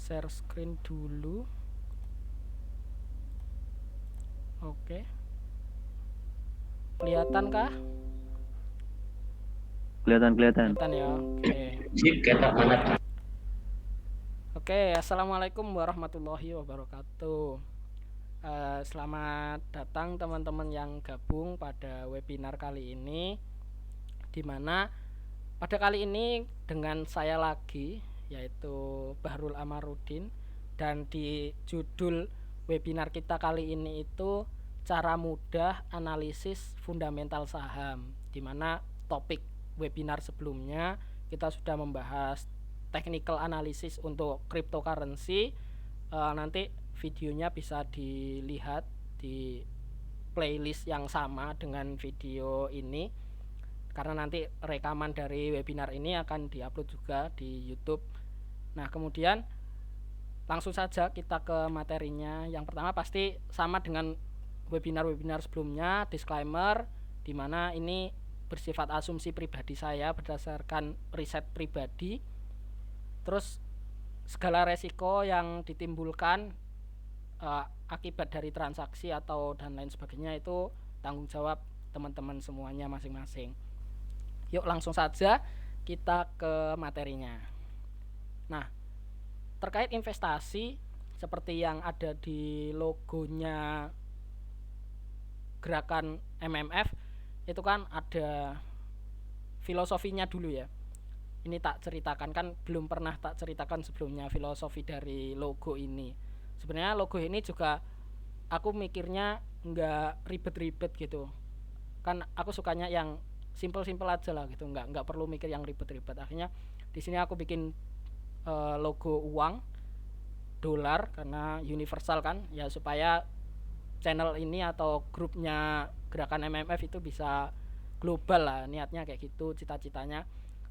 share screen dulu. Oke. Kelihatan kah? Kelihatan. Kelihatan ya. Oke. Sip, kelihatan banget. Oke, assalamualaikum warahmatullahi wabarakatuh. Selamat datang teman-teman yang gabung pada webinar kali ini, dimana pada kali ini dengan saya lagi, yaitu Bahrul Amarudin, dan di judul webinar kita kali ini itu cara mudah analisis fundamental saham, dimana topik webinar sebelumnya kita sudah membahas technical analysis untuk cryptocurrency. Nanti videonya bisa dilihat di playlist yang sama dengan video ini, karena nanti rekaman dari webinar ini akan diupload juga di YouTube. Nah, kemudian langsung saja kita ke materinya. Yang pertama pasti sama dengan webinar-webinar sebelumnya, disclaimer, dimana ini bersifat asumsi pribadi saya berdasarkan riset pribadi. Terus segala resiko yang ditimbulkan akibat dari transaksi atau dan lain sebagainya itu tanggung jawab teman-teman semuanya masing-masing. Yuk langsung saja kita ke materinya. Nah, terkait investasi, seperti yang ada di logonya gerakan MMF itu kan ada filosofinya dulu ya. Ini tak ceritakan, kan belum pernah tak ceritakan sebelumnya filosofi dari logo ini. Sebenarnya logo ini juga aku mikirnya nggak ribet-ribet gitu, kan aku sukanya yang simple-simple aja lah gitu, nggak perlu mikir yang ribet-ribet. Akhirnya di sini aku bikin logo uang dolar karena universal kan ya, supaya channel ini atau grupnya gerakan MMF itu bisa global lah, niatnya kayak gitu, cita-citanya.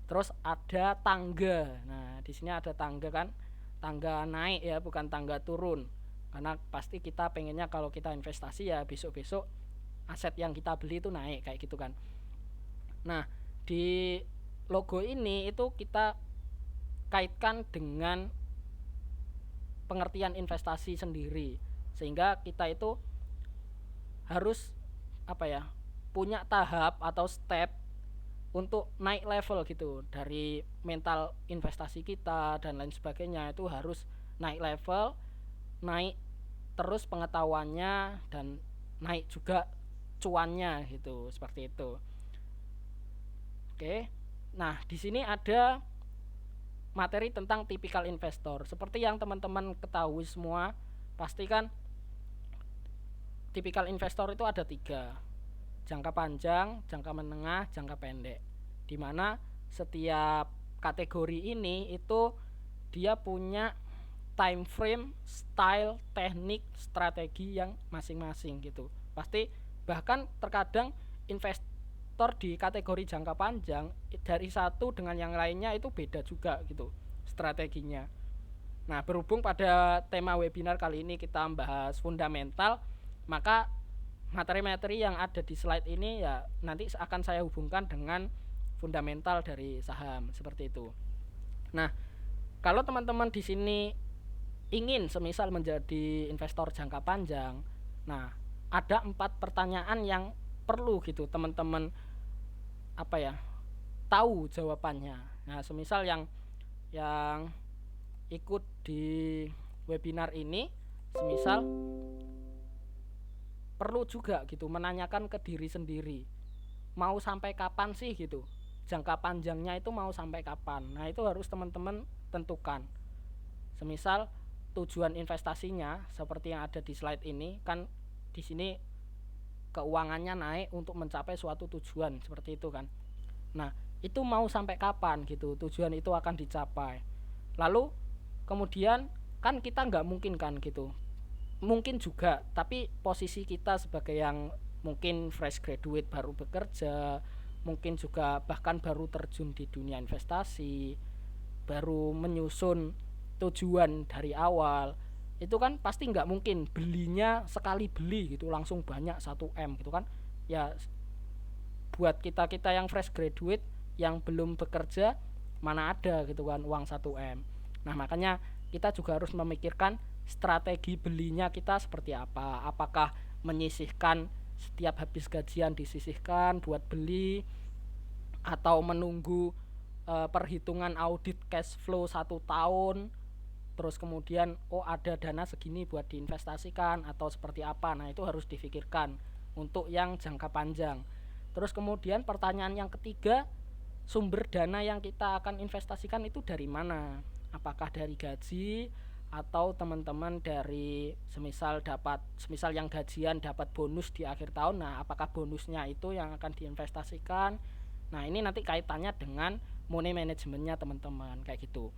Terus ada tangga. Nah, di sini ada tangga kan, tangga naik ya, bukan tangga turun, karena pasti kita pengennya kalau kita investasi ya besok-besok aset yang kita beli itu naik kayak gitu kan. Nah, di logo ini itu kita kaitkan dengan pengertian investasi sendiri, sehingga kita itu harus punya tahap atau step untuk naik level gitu, dari mental investasi kita dan lain sebagainya. Itu harus naik level, naik terus pengetahuannya, dan naik juga cuannya gitu, seperti itu. Oke. Nah, di sini ada materi tentang tipikal investor. Seperti yang teman-teman ketahui semua, pasti kan tipikal investor itu ada 3, jangka panjang, jangka menengah, jangka pendek, dimana setiap kategori ini itu dia punya time frame, style, teknik, strategi yang masing-masing gitu. Pasti bahkan terkadang investor di kategori jangka panjang dari satu dengan yang lainnya itu beda juga gitu strateginya. Nah, berhubung pada tema webinar kali ini kita membahas fundamental, maka materi-materi yang ada di slide ini ya nanti akan saya hubungkan dengan fundamental dari saham, seperti itu. Nah, kalau teman-teman di sini ingin semisal menjadi investor jangka panjang, nah ada 4 pertanyaan yang perlu gitu teman-teman tahu jawabannya. Nah, semisal yang ikut di webinar ini, semisal perlu juga gitu menanyakan ke diri sendiri, mau sampai kapan sih gitu, jangka panjangnya itu mau sampai kapan. Nah, itu harus teman-teman tentukan. Semisal tujuan investasinya seperti yang ada di slide ini kan, di sini keuangannya naik untuk mencapai suatu tujuan, seperti itu kan. Nah, itu mau sampai kapan gitu tujuan itu akan dicapai. Lalu kemudian kan kita nggak mungkin kan gitu, mungkin juga, tapi posisi kita sebagai yang mungkin fresh graduate baru bekerja, mungkin juga bahkan baru terjun di dunia investasi, baru menyusun tujuan dari awal, itu kan pasti nggak mungkin belinya sekali beli gitu langsung banyak 1M gitu kan ya. Buat kita yang fresh graduate yang belum bekerja, mana ada gitu kan uang 1M. Nah, makanya kita juga harus memikirkan strategi belinya kita seperti apa. Apakah menyisihkan setiap habis gajian disisihkan buat beli, atau menunggu perhitungan audit cash flow 1 tahun, terus kemudian ada dana segini buat diinvestasikan atau seperti apa. Nah, itu harus difikirkan untuk yang jangka panjang. Terus kemudian pertanyaan yang ketiga, sumber dana yang kita akan investasikan itu dari mana? Apakah dari gaji atau teman-teman dari semisal yang gajian dapat bonus di akhir tahun. Nah, apakah bonusnya itu yang akan diinvestasikan? Nah, ini nanti kaitannya dengan money managementnya teman-teman, kayak gitu.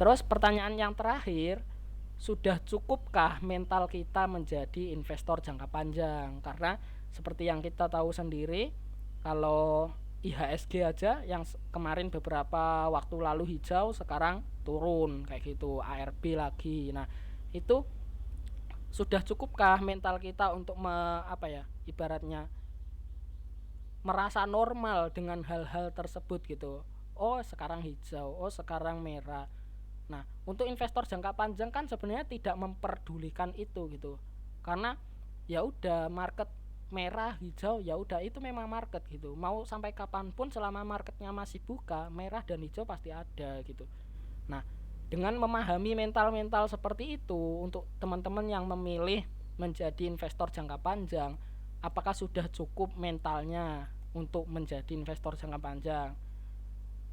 Terus pertanyaan yang terakhir, sudah cukupkah mental kita menjadi investor jangka panjang? Karena seperti yang kita tahu sendiri, kalau IHSG aja yang kemarin beberapa waktu lalu hijau, sekarang turun kayak gitu, ARB lagi. Nah, itu sudah cukupkah mental kita untuk ibaratnya merasa normal dengan hal-hal tersebut gitu. Sekarang hijau, sekarang merah. Nah, untuk investor jangka panjang kan sebenarnya tidak memperdulikan itu gitu. Karena ya udah, market merah hijau ya udah, itu memang market gitu. Mau sampai kapanpun selama marketnya masih buka, merah dan hijau pasti ada gitu. Nah, dengan memahami mental-mental seperti itu untuk teman-teman yang memilih menjadi investor jangka panjang, apakah sudah cukup mentalnya untuk menjadi investor jangka panjang?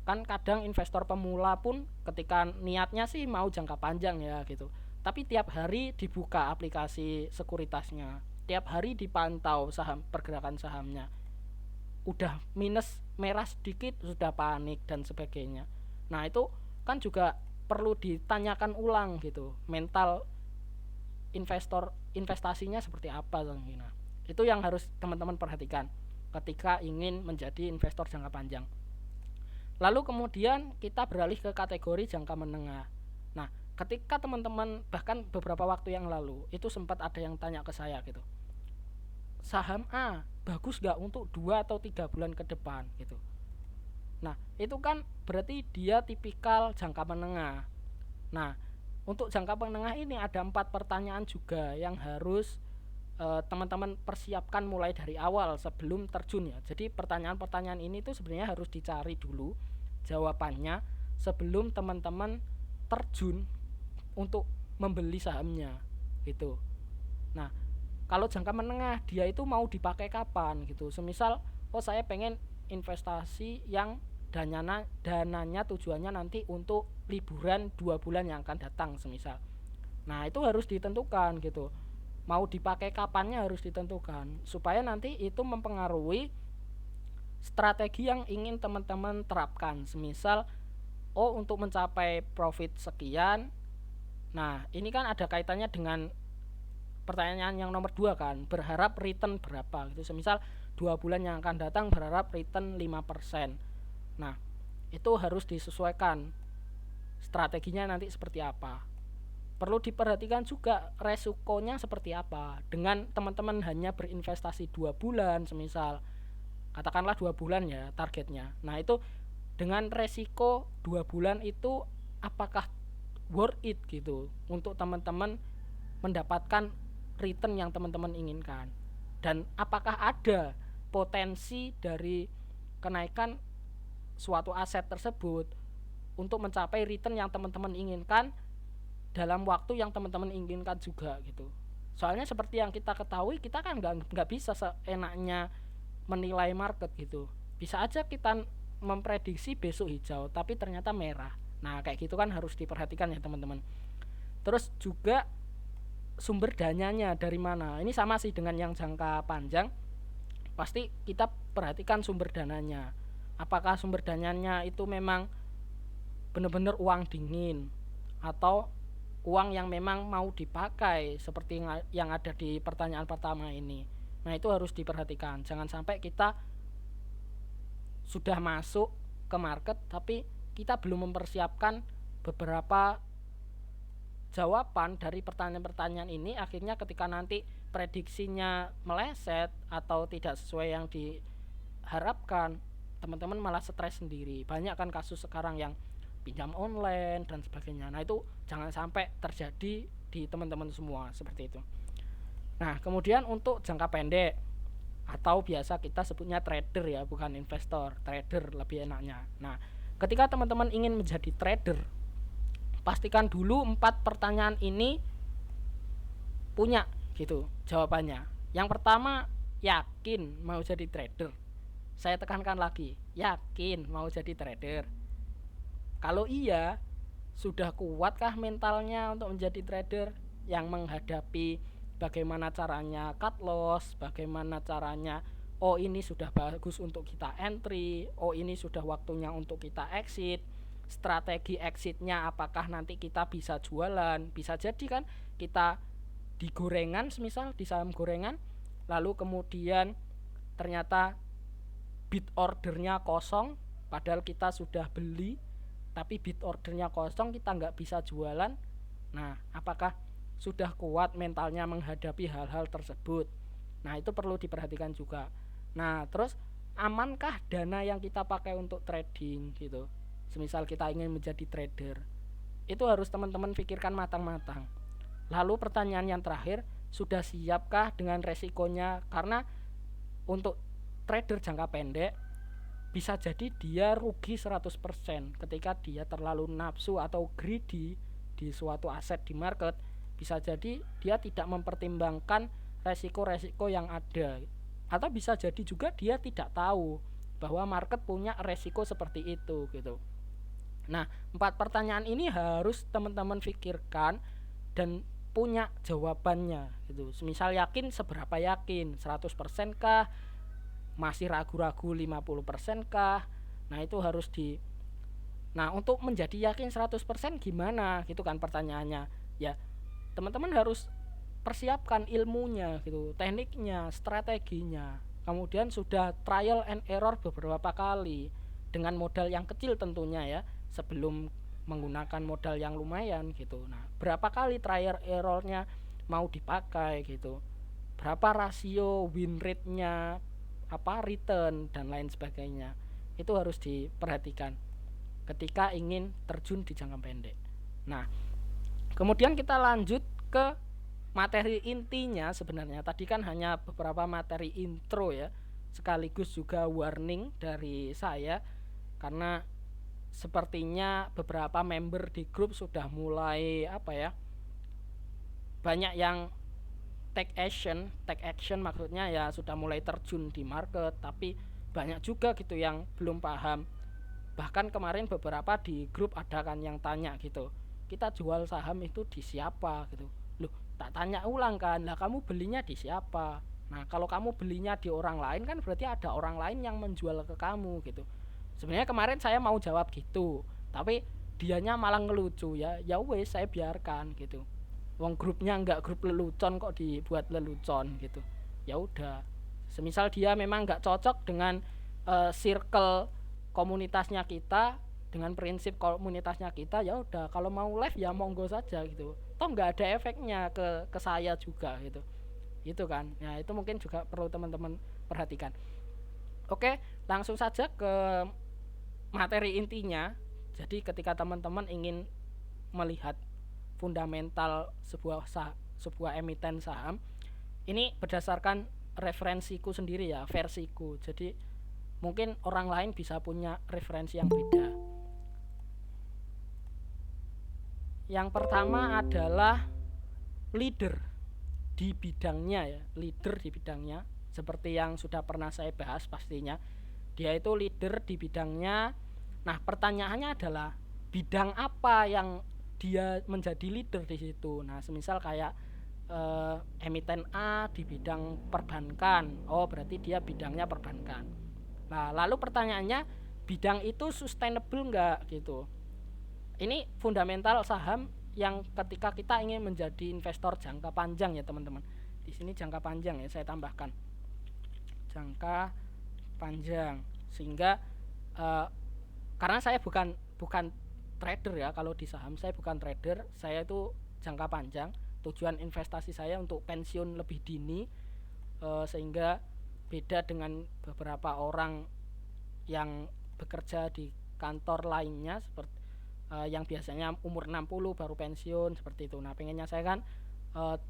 Kan kadang investor pemula pun ketika niatnya sih mau jangka panjang ya gitu, tapi tiap hari dibuka aplikasi sekuritasnya, tiap hari dipantau pergerakan sahamnya, udah minus merah sedikit sudah panik dan sebagainya. Nah, itu kan juga perlu ditanyakan ulang gitu, mental investor investasinya seperti apa. Nah, itu yang harus teman-teman perhatikan ketika ingin menjadi investor jangka panjang. Lalu kemudian kita beralih ke kategori jangka menengah. Nah, ketika teman-teman, bahkan beberapa waktu yang lalu itu sempat ada yang tanya ke saya gitu, saham A bagus gak untuk 2 atau 3 bulan ke depan gitu. Nah, itu kan berarti dia tipikal jangka menengah. Nah, untuk jangka menengah ini ada 4 pertanyaan juga yang harus teman-teman persiapkan mulai dari awal sebelum terjun ya. Jadi pertanyaan-pertanyaan ini tuh sebenarnya harus dicari dulu jawabannya sebelum teman-teman terjun untuk membeli sahamnya gitu. Nah, kalau jangka menengah dia itu mau dipakai kapan gitu. Semisal saya pengen investasi yang dananya tujuannya nanti untuk liburan 2 bulan yang akan datang semisal. Nah, itu harus ditentukan gitu. Mau dipakai kapannya harus ditentukan supaya nanti itu mempengaruhi strategi yang ingin teman-teman terapkan. Semisal untuk mencapai profit sekian. Nah, ini kan ada kaitannya dengan pertanyaan yang nomor 2 kan, berharap return berapa gitu. Semisal 2 bulan yang akan datang berharap return 5%. Nah, itu harus disesuaikan strateginya nanti seperti apa. Perlu diperhatikan juga resikonya seperti apa. Dengan teman-teman hanya berinvestasi 2 bulan semisal, katakanlah 2 bulan ya targetnya. Nah, itu dengan resiko 2 bulan itu apakah worth it gitu untuk teman-teman mendapatkan return yang teman-teman inginkan, dan apakah ada potensi dari kenaikan suatu aset tersebut untuk mencapai return yang teman-teman inginkan dalam waktu yang teman-teman inginkan juga gitu. Soalnya seperti yang kita ketahui, kita kan nggak bisa seenaknya menilai market gitu. Bisa aja kita memprediksi besok hijau tapi ternyata merah. Nah, kayak gitu kan harus diperhatikan ya teman-teman. Terus juga sumber dananya dari mana. Ini sama sih dengan yang jangka panjang. Pasti kita perhatikan sumber dananya. Apakah sumber dananya itu memang benar-benar uang dingin atau uang yang memang mau dipakai seperti yang ada di pertanyaan pertama ini. Nah, itu harus diperhatikan. Jangan sampai kita sudah masuk ke market tapi kita belum mempersiapkan beberapa jawaban dari pertanyaan-pertanyaan ini, akhirnya ketika nanti prediksinya meleset atau tidak sesuai yang diharapkan, teman-teman malah stres sendiri. Banyak kan kasus sekarang yang pinjam online dan sebagainya. Nah, itu jangan sampai terjadi di teman-teman semua seperti itu. Nah, kemudian untuk jangka pendek atau biasa kita sebutnya trader ya, bukan investor, trader lebih enaknya. Nah, ketika teman-teman ingin menjadi trader, pastikan dulu 4 pertanyaan ini punya gitu jawabannya. Yang pertama, yakin mau jadi trader? Saya tekankan lagi, yakin mau jadi trader? Kalau iya, sudah kuatkah mentalnya untuk menjadi trader yang menghadapi bagaimana caranya cut loss, bagaimana caranya ini sudah bagus untuk kita entry, ini sudah waktunya untuk kita exit, strategi exitnya apakah nanti kita bisa jualan, bisa jadi kan kita di gorengan, semisal di saham gorengan, lalu kemudian ternyata bid ordernya kosong padahal kita sudah beli, tapi bid ordernya kosong, kita nggak bisa jualan. Nah, apakah sudah kuat mentalnya menghadapi hal-hal tersebut? Nah, itu perlu diperhatikan juga. Nah, terus amankah dana yang kita pakai untuk trading gitu? Semisal kita ingin menjadi trader, itu harus teman-teman pikirkan matang-matang. Lalu pertanyaan yang terakhir, sudah siapkah dengan resikonya? Karena untuk trader jangka pendek bisa jadi dia rugi 100% ketika dia terlalu nafsu atau greedy di suatu aset di market. Bisa jadi dia tidak mempertimbangkan resiko-resiko yang ada, atau bisa jadi juga dia tidak tahu bahwa market punya resiko seperti itu gitu. Nah, 4 pertanyaan ini harus teman-teman pikirkan dan punya jawabannya gitu. Semisal yakin, seberapa yakin? 100% kah? Masih ragu-ragu 50% kah? Nah, itu harus Nah, untuk menjadi yakin 100% gimana? Gitu kan pertanyaannya. Ya, teman-teman harus persiapkan ilmunya gitu, tekniknya, strateginya. Kemudian sudah trial and error beberapa kali dengan modal yang kecil tentunya ya, sebelum menggunakan modal yang lumayan gitu. Nah, berapa kali trial errornya mau dipakai gitu, berapa rasio win rate-nya, return dan lain sebagainya, itu harus diperhatikan ketika ingin terjun di jangka pendek. Nah, kemudian kita lanjut ke materi intinya. Sebenarnya tadi kan hanya beberapa materi intro ya, sekaligus juga warning dari saya, karena sepertinya beberapa member di grup sudah mulai banyak yang take action maksudnya ya sudah mulai terjun di market, tapi banyak juga gitu yang belum paham. Bahkan kemarin beberapa di grup ada kan yang tanya gitu, kita jual saham itu di siapa gitu. Loh, tak tanya ulang kan, lah kamu belinya di siapa? Nah, kalau kamu belinya di orang lain kan berarti ada orang lain yang menjual ke kamu gitu. Sebenarnya kemarin saya mau jawab gitu, tapi dianya malah ngelucu ya. Ya wes, saya biarkan gitu. Wong grupnya nggak grup lelucon kok dibuat lelucon gitu. Ya udah. Semisal dia memang nggak cocok dengan circle komunitasnya kita, dengan prinsip komunitasnya kita, ya udah, kalau mau live ya monggo saja gitu. Toh nggak ada efeknya ke saya juga gitu. Itu kan. Nah, itu mungkin juga perlu teman-teman perhatikan. Oke, langsung saja ke materi intinya. Jadi ketika teman-teman ingin melihat fundamental sebuah emiten saham, ini berdasarkan referensiku sendiri ya, versiku. Jadi mungkin orang lain bisa punya referensi yang beda. Yang pertama adalah leader di bidangnya ya, leader di bidangnya, seperti yang sudah pernah saya bahas pastinya. Dia itu leader di bidangnya. Nah, pertanyaannya adalah bidang apa yang dia menjadi leader di situ. Nah, semisal kayak emiten A di bidang perbankan, berarti dia bidangnya perbankan. Nah, lalu pertanyaannya, bidang itu sustainable enggak gitu. Ini fundamental saham yang ketika kita ingin menjadi investor jangka panjang ya teman-teman. Di sini jangka panjang ya, saya tambahkan jangka panjang, sehingga karena saya bukan trader ya, kalau di saham saya bukan trader, saya itu jangka panjang. Tujuan investasi saya untuk pensiun lebih dini, sehingga beda dengan beberapa orang yang bekerja di kantor lainnya, seperti yang biasanya umur 60 baru pensiun seperti itu. Nah, pengennya saya kan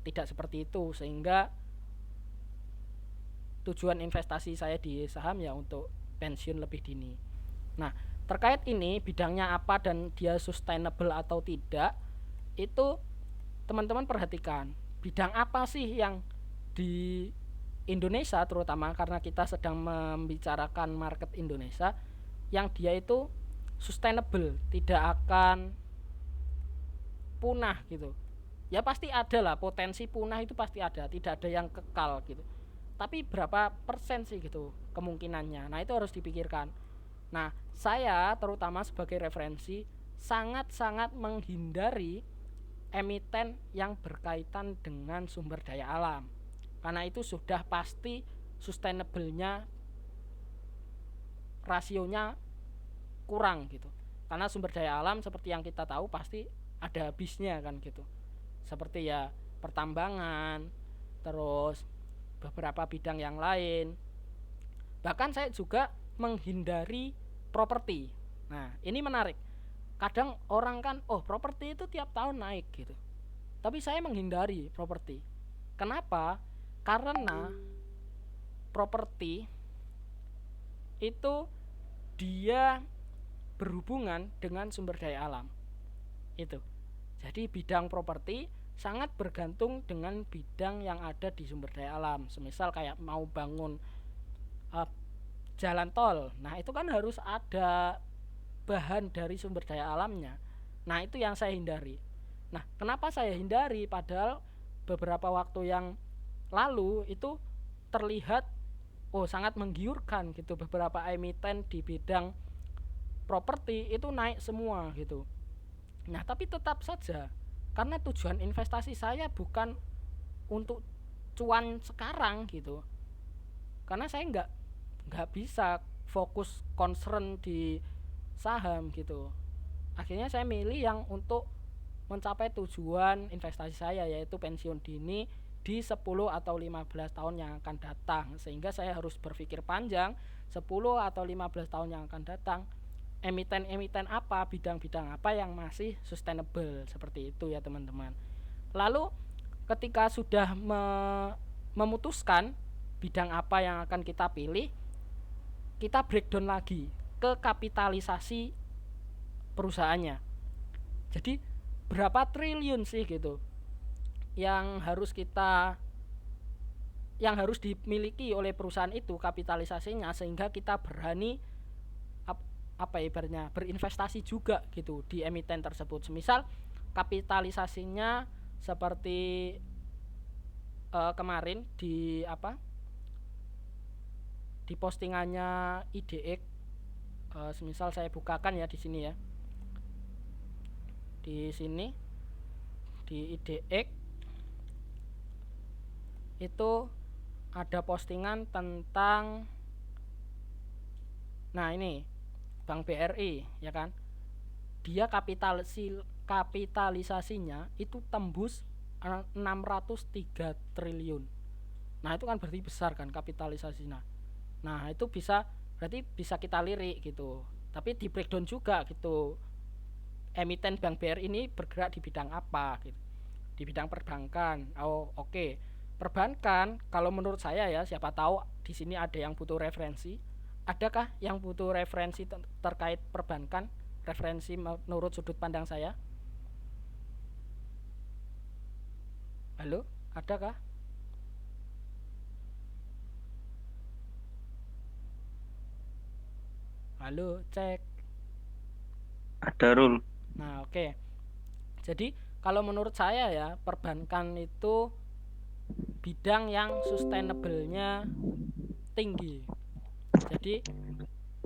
tidak seperti itu, sehingga tujuan investasi saya di saham ya untuk pensiun lebih dini. Nah, terkait ini bidangnya apa dan dia sustainable atau tidak, itu teman-teman perhatikan bidang apa sih yang di Indonesia, terutama karena kita sedang membicarakan market Indonesia, yang dia itu sustainable, tidak akan punah gitu. Ya pasti ada lah, potensi punah itu pasti ada, tidak ada yang kekal gitu. Tapi berapa persen sih gitu kemungkinannya. Nah, itu harus dipikirkan. Nah, saya terutama sebagai referensi sangat-sangat menghindari emiten yang berkaitan dengan sumber daya alam. Karena itu sudah pasti sustainable-nya, rasionya kurang gitu. Karena sumber daya alam seperti yang kita tahu pasti ada habisnya kan gitu. Seperti ya pertambangan, terus beberapa bidang yang lain. Bahkan saya juga menghindari properti. Nah, ini menarik. Kadang orang kan, oh properti itu tiap tahun naik gitu. Tapi saya menghindari properti. Kenapa? Karena properti itu dia berhubungan dengan sumber daya alam. Itu. Jadi bidang properti sangat bergantung dengan bidang yang ada di sumber daya alam. Semisal kayak mau bangun jalan tol. Nah, itu kan harus ada bahan dari sumber daya alamnya. Nah, itu yang saya hindari. Nah, kenapa saya hindari? Padahal beberapa waktu yang lalu itu terlihat sangat menggiurkan gitu, beberapa emiten di bidang properti itu naik semua gitu. Nah, tapi tetap saja karena tujuan investasi saya bukan untuk cuan sekarang gitu. Karena saya nggak bisa fokus concern di saham gitu. Akhirnya saya milih yang untuk mencapai tujuan investasi saya, yaitu pensiun dini di 10 atau 15 tahun yang akan datang. Sehingga saya harus berpikir panjang, 10 atau 15 tahun yang akan datang, emiten-emiten apa, bidang-bidang apa yang masih sustainable, seperti itu ya teman-teman. Lalu ketika sudah memutuskan bidang apa yang akan kita pilih, kita breakdown lagi ke kapitalisasi perusahaannya. Jadi berapa triliun sih gitu yang harus dimiliki oleh perusahaan itu kapitalisasinya, sehingga kita berani ibaratnya berinvestasi juga gitu di emiten tersebut. Semisal kapitalisasinya seperti kemarin di postingannya IDX, semisal saya bukakan ya di sini ya, di sini di IDX itu ada postingan tentang, nah ini Bank BRI ya kan, dia kapitalisasinya itu tembus 603 triliun. Nah, itu kan berarti besar kan kapitalisasinya. Nah, itu berarti bisa kita lirik gitu. Tapi di breakdown juga gitu. Emiten Bank BRI ini bergerak di bidang apa gitu. Di bidang perbankan. Oh, oke. Perbankan kalau menurut saya ya, siapa tahu di sini ada yang butuh referensi. Adakah yang butuh referensi terkait perbankan? Referensi menurut sudut pandang saya? Halo, adakah? Halo, cek. Ada Rul. Nah, oke. Jadi kalau menurut saya ya, perbankan itu bidang yang sustainable-nya tinggi. Jadi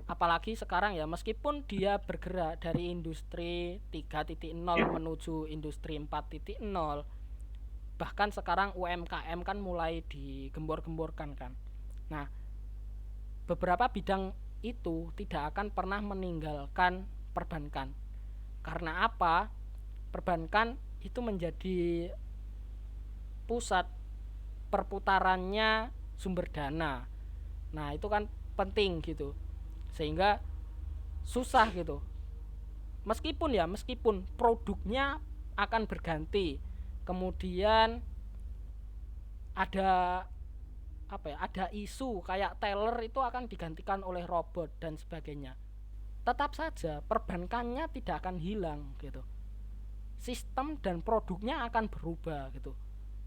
apalagi sekarang ya, meskipun dia bergerak dari industri 3.0 menuju industri 4.0, bahkan sekarang UMKM kan mulai digembor-gemborkan kan. Nah, beberapa bidang itu tidak akan pernah meninggalkan perbankan. Karena apa? Perbankan itu menjadi pusat perputarannya sumber dana. Nah, itu kan penting gitu. Sehingga susah gitu meskipun produknya akan berganti, kemudian ada ada isu kayak teller itu akan digantikan oleh robot dan sebagainya, tetap saja perbankannya tidak akan hilang gitu. Sistem dan produknya akan berubah gitu.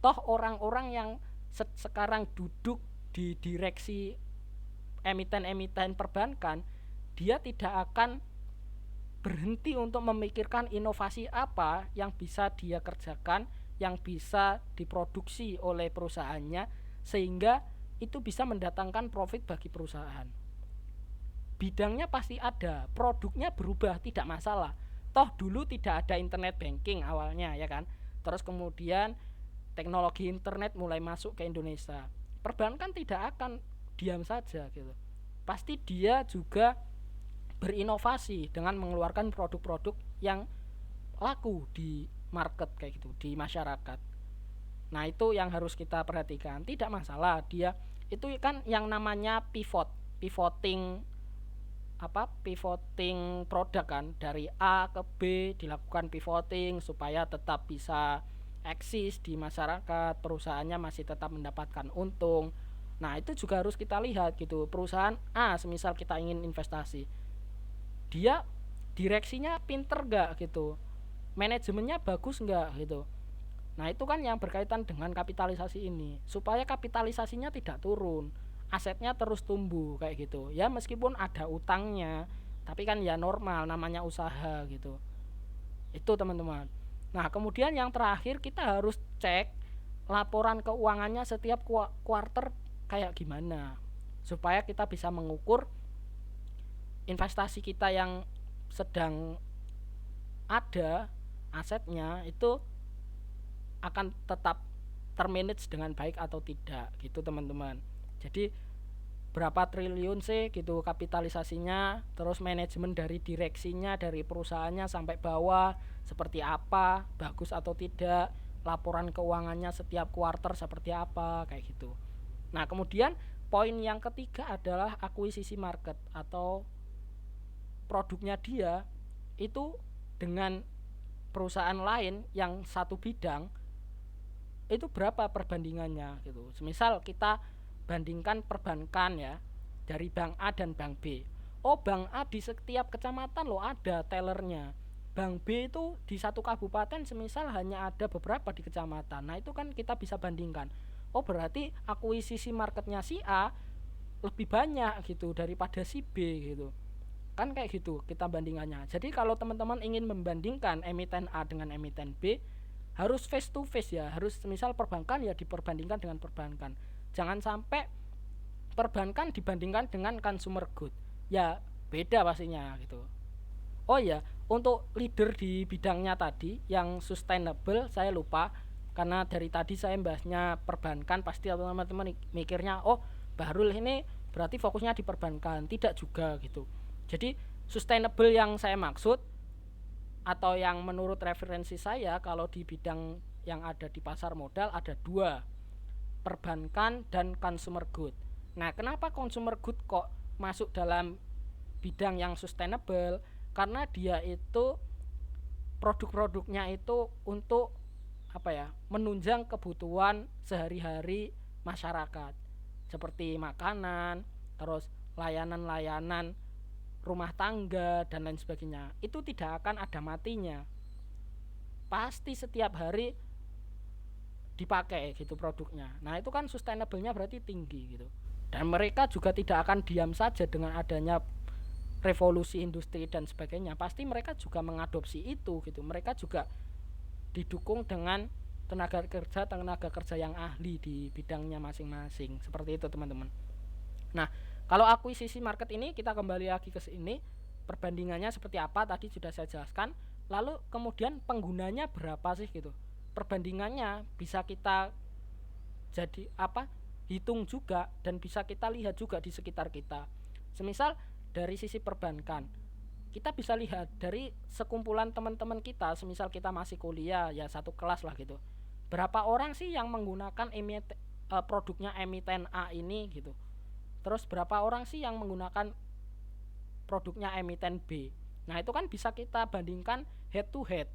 Toh orang-orang yang sekarang duduk di direksi emiten-emiten perbankan, dia tidak akan berhenti untuk memikirkan inovasi apa yang bisa dia kerjakan, yang bisa diproduksi oleh perusahaannya, sehingga itu bisa mendatangkan profit bagi perusahaan. Bidangnya pasti ada, produknya berubah tidak masalah. Toh dulu tidak ada internet banking awalnya ya kan. Terus kemudian teknologi internet mulai masuk ke Indonesia. Perbankan tidak akan diam saja gitu. Pasti dia juga berinovasi dengan mengeluarkan produk-produk yang laku di market kayak gitu, di masyarakat. Nah, itu yang harus kita perhatikan. Tidak masalah dia itu kan yang namanya pivoting pivoting produk kan, dari A ke B dilakukan pivoting supaya tetap bisa eksis di masyarakat, perusahaannya masih tetap mendapatkan untung. Nah, itu juga harus kita lihat gitu. Perusahaan A semisal kita ingin investasi, dia direksinya pinter gak gitu, manajemennya bagus gak gitu. Nah, itu kan yang berkaitan dengan kapitalisasi ini, supaya kapitalisasinya tidak turun, asetnya terus tumbuh kayak gitu ya, meskipun ada utangnya, tapi kan ya normal, namanya usaha gitu. Itu teman-teman. Nah, kemudian yang terakhir kita harus cek laporan keuangannya setiap kuarter kayak gimana, supaya kita bisa mengukur investasi kita yang sedang ada asetnya itu akan tetap termanage dengan baik atau tidak gitu teman-teman. Jadi berapa triliun sih gitu kapitalisasinya, terus manajemen dari direksinya, dari perusahaannya sampai bawah seperti apa, bagus atau tidak, laporan keuangannya setiap kuarter seperti apa kayak gitu. Nah, kemudian poin yang ketiga adalah akuisisi market atau produknya dia itu dengan perusahaan lain yang satu bidang itu berapa perbandingannya gitu. Semisal kita bandingkan perbankan ya, dari bank A dan bank B. Oh, bank A di setiap kecamatan loh ada tellernya. Bank B itu di satu kabupaten semisal hanya ada beberapa di kecamatan. Nah, itu kan kita bisa bandingkan. Oh, berarti akuisisi marketnya si A lebih banyak gitu daripada si B gitu. Kan kayak gitu kita bandingannya. Jadi kalau teman-teman ingin membandingkan emiten A dengan emiten B, harus face to face ya, harus misal perbankan ya diperbandingkan dengan perbankan, jangan sampai perbankan dibandingkan dengan consumer good, ya beda pastinya gitu. Oh ya, untuk leader di bidangnya tadi yang sustainable saya lupa, karena dari tadi saya bahasnya perbankan, pasti teman-teman mikirnya oh Bahrul ini berarti fokusnya di perbankan, tidak juga gitu. Jadi sustainable yang saya maksud atau yang menurut referensi saya kalau di bidang yang ada di pasar modal ada dua, perbankan dan consumer good. Nah, kenapa consumer good kok masuk dalam bidang yang sustainable? Karena dia itu produk-produknya itu untuk menunjang kebutuhan sehari-hari masyarakat, seperti makanan, terus layanan-layanan rumah tangga dan lain sebagainya. Itu tidak akan ada matinya, pasti setiap hari dipakai gitu produknya. Nah, itu kan sustainable-nya berarti tinggi gitu. Dan mereka juga tidak akan diam saja dengan adanya revolusi industri dan sebagainya. Pasti mereka juga mengadopsi itu gitu. Mereka juga didukung dengan tenaga kerja yang ahli di bidangnya masing-masing. Seperti itu teman-teman. Nah, kalau akuisisi market ini kita kembali lagi ke sini, perbandingannya seperti apa tadi sudah saya jelaskan. Lalu kemudian penggunanya berapa sih gitu. Perbandingannya bisa kita hitung juga dan bisa kita lihat juga di sekitar kita. Semisal dari sisi perbankan, kita bisa lihat dari sekumpulan teman-teman kita, semisal kita masih kuliah ya satu kelas lah gitu. Berapa orang sih yang menggunakan produknya emiten A ini gitu. Terus berapa orang sih yang menggunakan produknya emiten B. Nah itu kan bisa kita bandingkan head to head,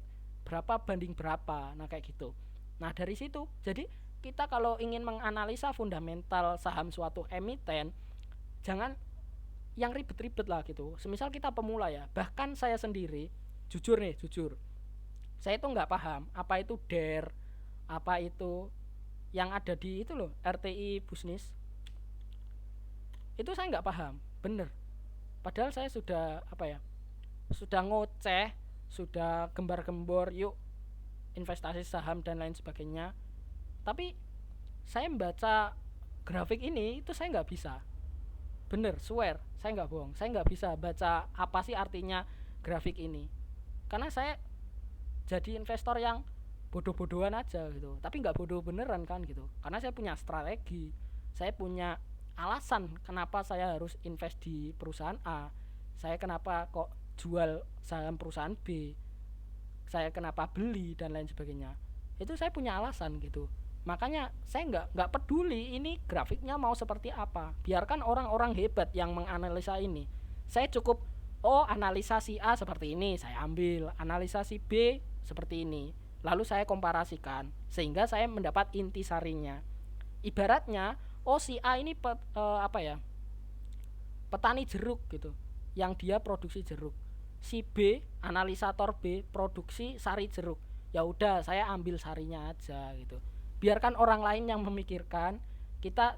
berapa banding berapa, nah kayak gitu. Nah dari situ, jadi kita kalau ingin menganalisa fundamental saham suatu emiten, jangan yang ribet-ribet lah gitu. Semisal kita pemula ya, bahkan saya sendiri, jujur, saya itu nggak paham apa itu DER, apa itu yang ada di itu loh, RTI Busnis, itu saya nggak paham, bener. Padahal saya sudah apa ya, sudah ngoceh, sudah gembar-gembor, yuk investasi saham dan lain sebagainya. Tapi saya membaca grafik ini itu saya nggak bisa, bener, swear, saya nggak bohong, saya nggak bisa baca apa sih artinya grafik ini, karena saya jadi investor yang bodoh-bodohan aja gitu, tapi nggak bodoh beneran kan gitu, karena saya punya strategi, saya punya alasan kenapa saya harus invest di perusahaan A, saya kenapa kok jual saham perusahaan B, saya kenapa beli dan lain sebagainya, itu saya punya alasan gitu. Makanya saya nggak peduli ini grafiknya mau seperti apa, biarkan orang-orang hebat yang menganalisa ini. Saya cukup, oh analisa si A seperti ini saya ambil, analisa si B seperti ini, lalu saya komparasikan sehingga saya mendapat intisarinya. Ibaratnya, oh si A ini petani jeruk gitu, yang dia produksi jeruk. Si B, analisator B, produksi sari jeruk. Ya udah, saya ambil sarinya aja gitu. Biarkan orang lain yang memikirkan, kita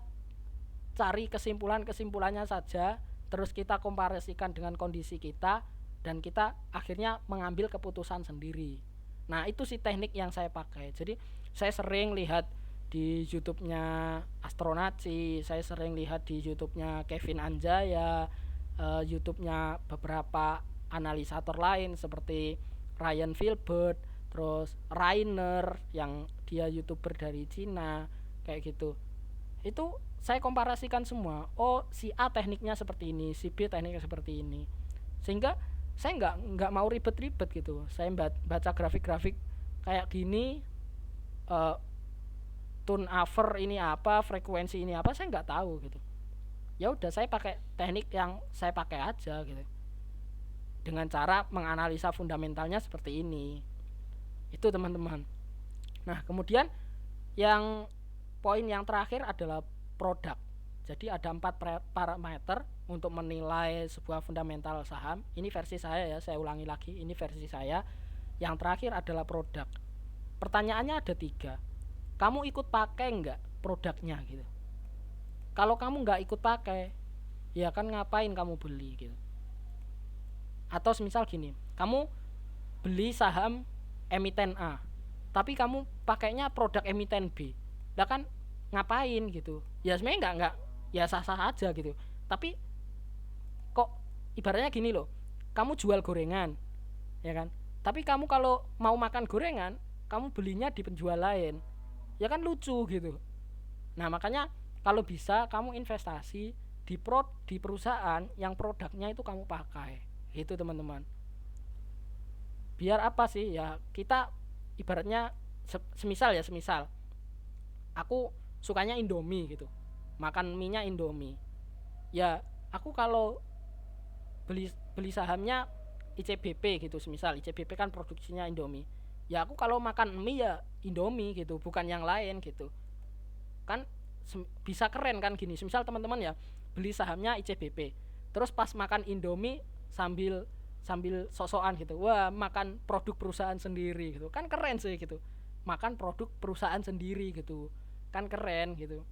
cari kesimpulannya saja, terus kita komparasikan dengan kondisi kita, dan kita akhirnya mengambil keputusan sendiri. Nah itu sih teknik yang saya pakai. Jadi saya sering lihat di YouTube-nya Astronaci, saya sering lihat di YouTube-nya Kevin Anjaya, YouTube-nya beberapa analisator lain seperti Ryan Filbert, terus Rainer yang dia YouTuber dari Cina, kayak gitu. Itu saya komparasikan semua. Oh, si A tekniknya seperti ini, si B tekniknya seperti ini. Sehingga saya nggak mau ribet-ribet gitu. Saya baca grafik-grafik kayak gini, turnover ini apa, frekuensi ini apa, saya nggak tahu gitu. Ya udah, saya pakai teknik yang saya pakai aja gitu, dengan cara menganalisa fundamentalnya seperti ini. Itu teman-teman. Nah kemudian yang poin yang terakhir adalah produk. Jadi ada 4 parameter untuk menilai sebuah fundamental saham. Ini versi saya ya, saya ulangi lagi, ini versi saya. Yang terakhir adalah produk. Pertanyaannya ada 3. Kamu ikut pakai nggak produknya gitu? Kalau kamu nggak ikut pakai, ya kan ngapain kamu beli gitu? Atau semisal gini, kamu beli saham emiten A, tapi kamu pakainya produk emiten B, lah kan ngapain gitu? Ya sebenarnya nggak ya sah-sah aja gitu. Tapi kok ibaratnya gini loh, kamu jual gorengan, ya kan? Tapi kamu kalau mau makan gorengan, kamu belinya di penjual lain, ya kan lucu gitu. Nah makanya kalau bisa kamu investasi di perusahaan yang produknya itu kamu pakai, itu teman-teman. Biar apa sih ya, kita ibaratnya semisal aku sukanya Indomie gitu, makan mie nya Indomie, ya aku kalau beli sahamnya ICBP gitu, semisal ICBP kan produksinya Indomie, ya aku kalau makan mie ya Indomie gitu, bukan yang lain gitu kan. Bisa keren kan gini, semisal teman-teman ya beli sahamnya ICBP, terus pas makan Indomie sambil sosokan gitu, wah makan produk perusahaan sendiri gitu, kan keren sih gitu, makan produk perusahaan sendiri gitu, kan keren gitu.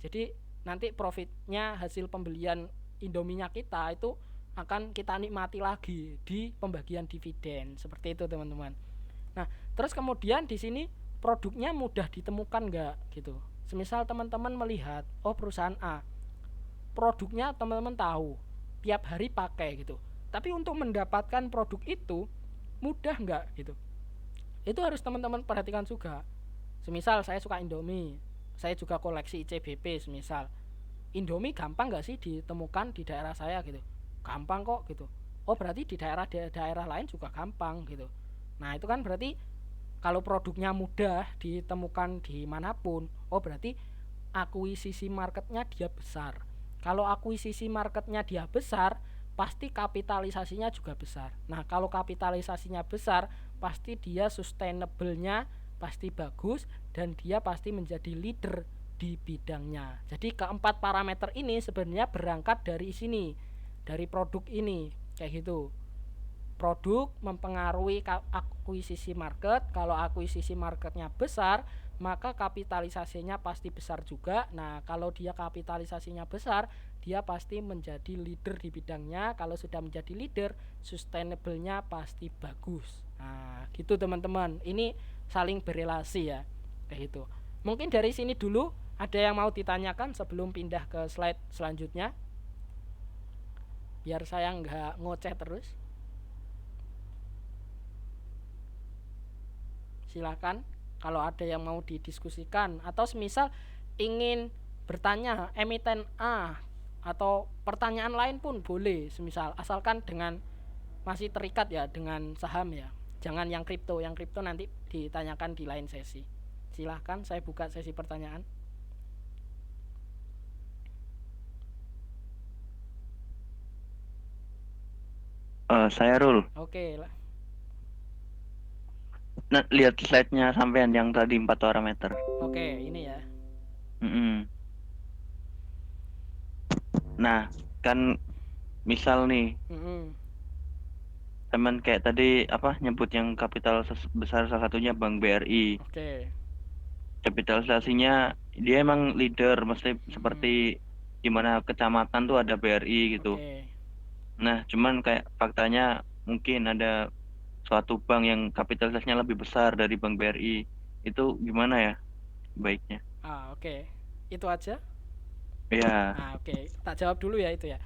Jadi nanti profitnya hasil pembelian Indominya kita itu akan kita nikmati lagi di pembagian dividen, seperti itu teman-teman. Nah terus kemudian di sini produknya mudah ditemukan nggak gitu. Semisal teman-teman melihat, oh perusahaan A, produknya teman-teman tahu, tiap hari pakai gitu, tapi untuk mendapatkan produk itu mudah nggak gitu, itu harus teman-teman perhatikan juga. Semisal saya suka Indomie, saya juga koleksi ICBP, semisal Indomie gampang nggak sih ditemukan di daerah saya gitu? Gampang kok gitu. Oh berarti di daerah lain juga gampang gitu. Nah itu kan berarti kalau produknya mudah ditemukan dimanapun, oh berarti akuisisi marketnya dia besar. Kalau akuisisi marketnya dia besar, pasti kapitalisasinya juga besar. Nah, kalau kapitalisasinya besar, pasti dia sustainable-nya pasti bagus dan dia pasti menjadi leader di bidangnya. Jadi keempat parameter ini sebenarnya berangkat dari sini, dari produk ini, kayak gitu. Produk mempengaruhi akuisisi market. Kalau akuisisi marketnya besar, maka kapitalisasinya pasti besar juga. Nah, kalau dia kapitalisasinya besar, dia pasti menjadi leader di bidangnya. Kalau sudah menjadi leader, sustainable-nya pasti bagus. Nah, gitu teman-teman. Ini saling berelasi ya, kayak gitu. Mungkin dari sini dulu ada yang mau ditanyakan sebelum pindah ke slide selanjutnya, biar saya nggak ngoceh terus. Silakan kalau ada yang mau didiskusikan atau semisal ingin bertanya emiten A atau pertanyaan lain pun boleh, semisal asalkan dengan masih terikat ya dengan saham ya, jangan yang kripto nanti ditanyakan di lain sesi. Silahkan, saya buka sesi pertanyaan. Saya Rul. Oke lah. Nah, lihat slide-nya sampean yang tadi 4 parameter. Oke, ini ya. Mm-mm. Nah, kan misal nih, Mm-mm. teman kayak tadi apa nyebut yang kapital besar salah satunya Bank BRI. Oke. Kapitalisasinya dia emang leader, mesti Mm-mm. seperti di mana kecamatan tuh ada BRI gitu. Oke. Nah, cuman kayak faktanya mungkin ada suatu bank yang kapitalisasinya lebih besar dari Bank BRI. Itu gimana ya baiknya? Oke. Itu aja. Ya, Oke, tak jawab dulu ya itu ya.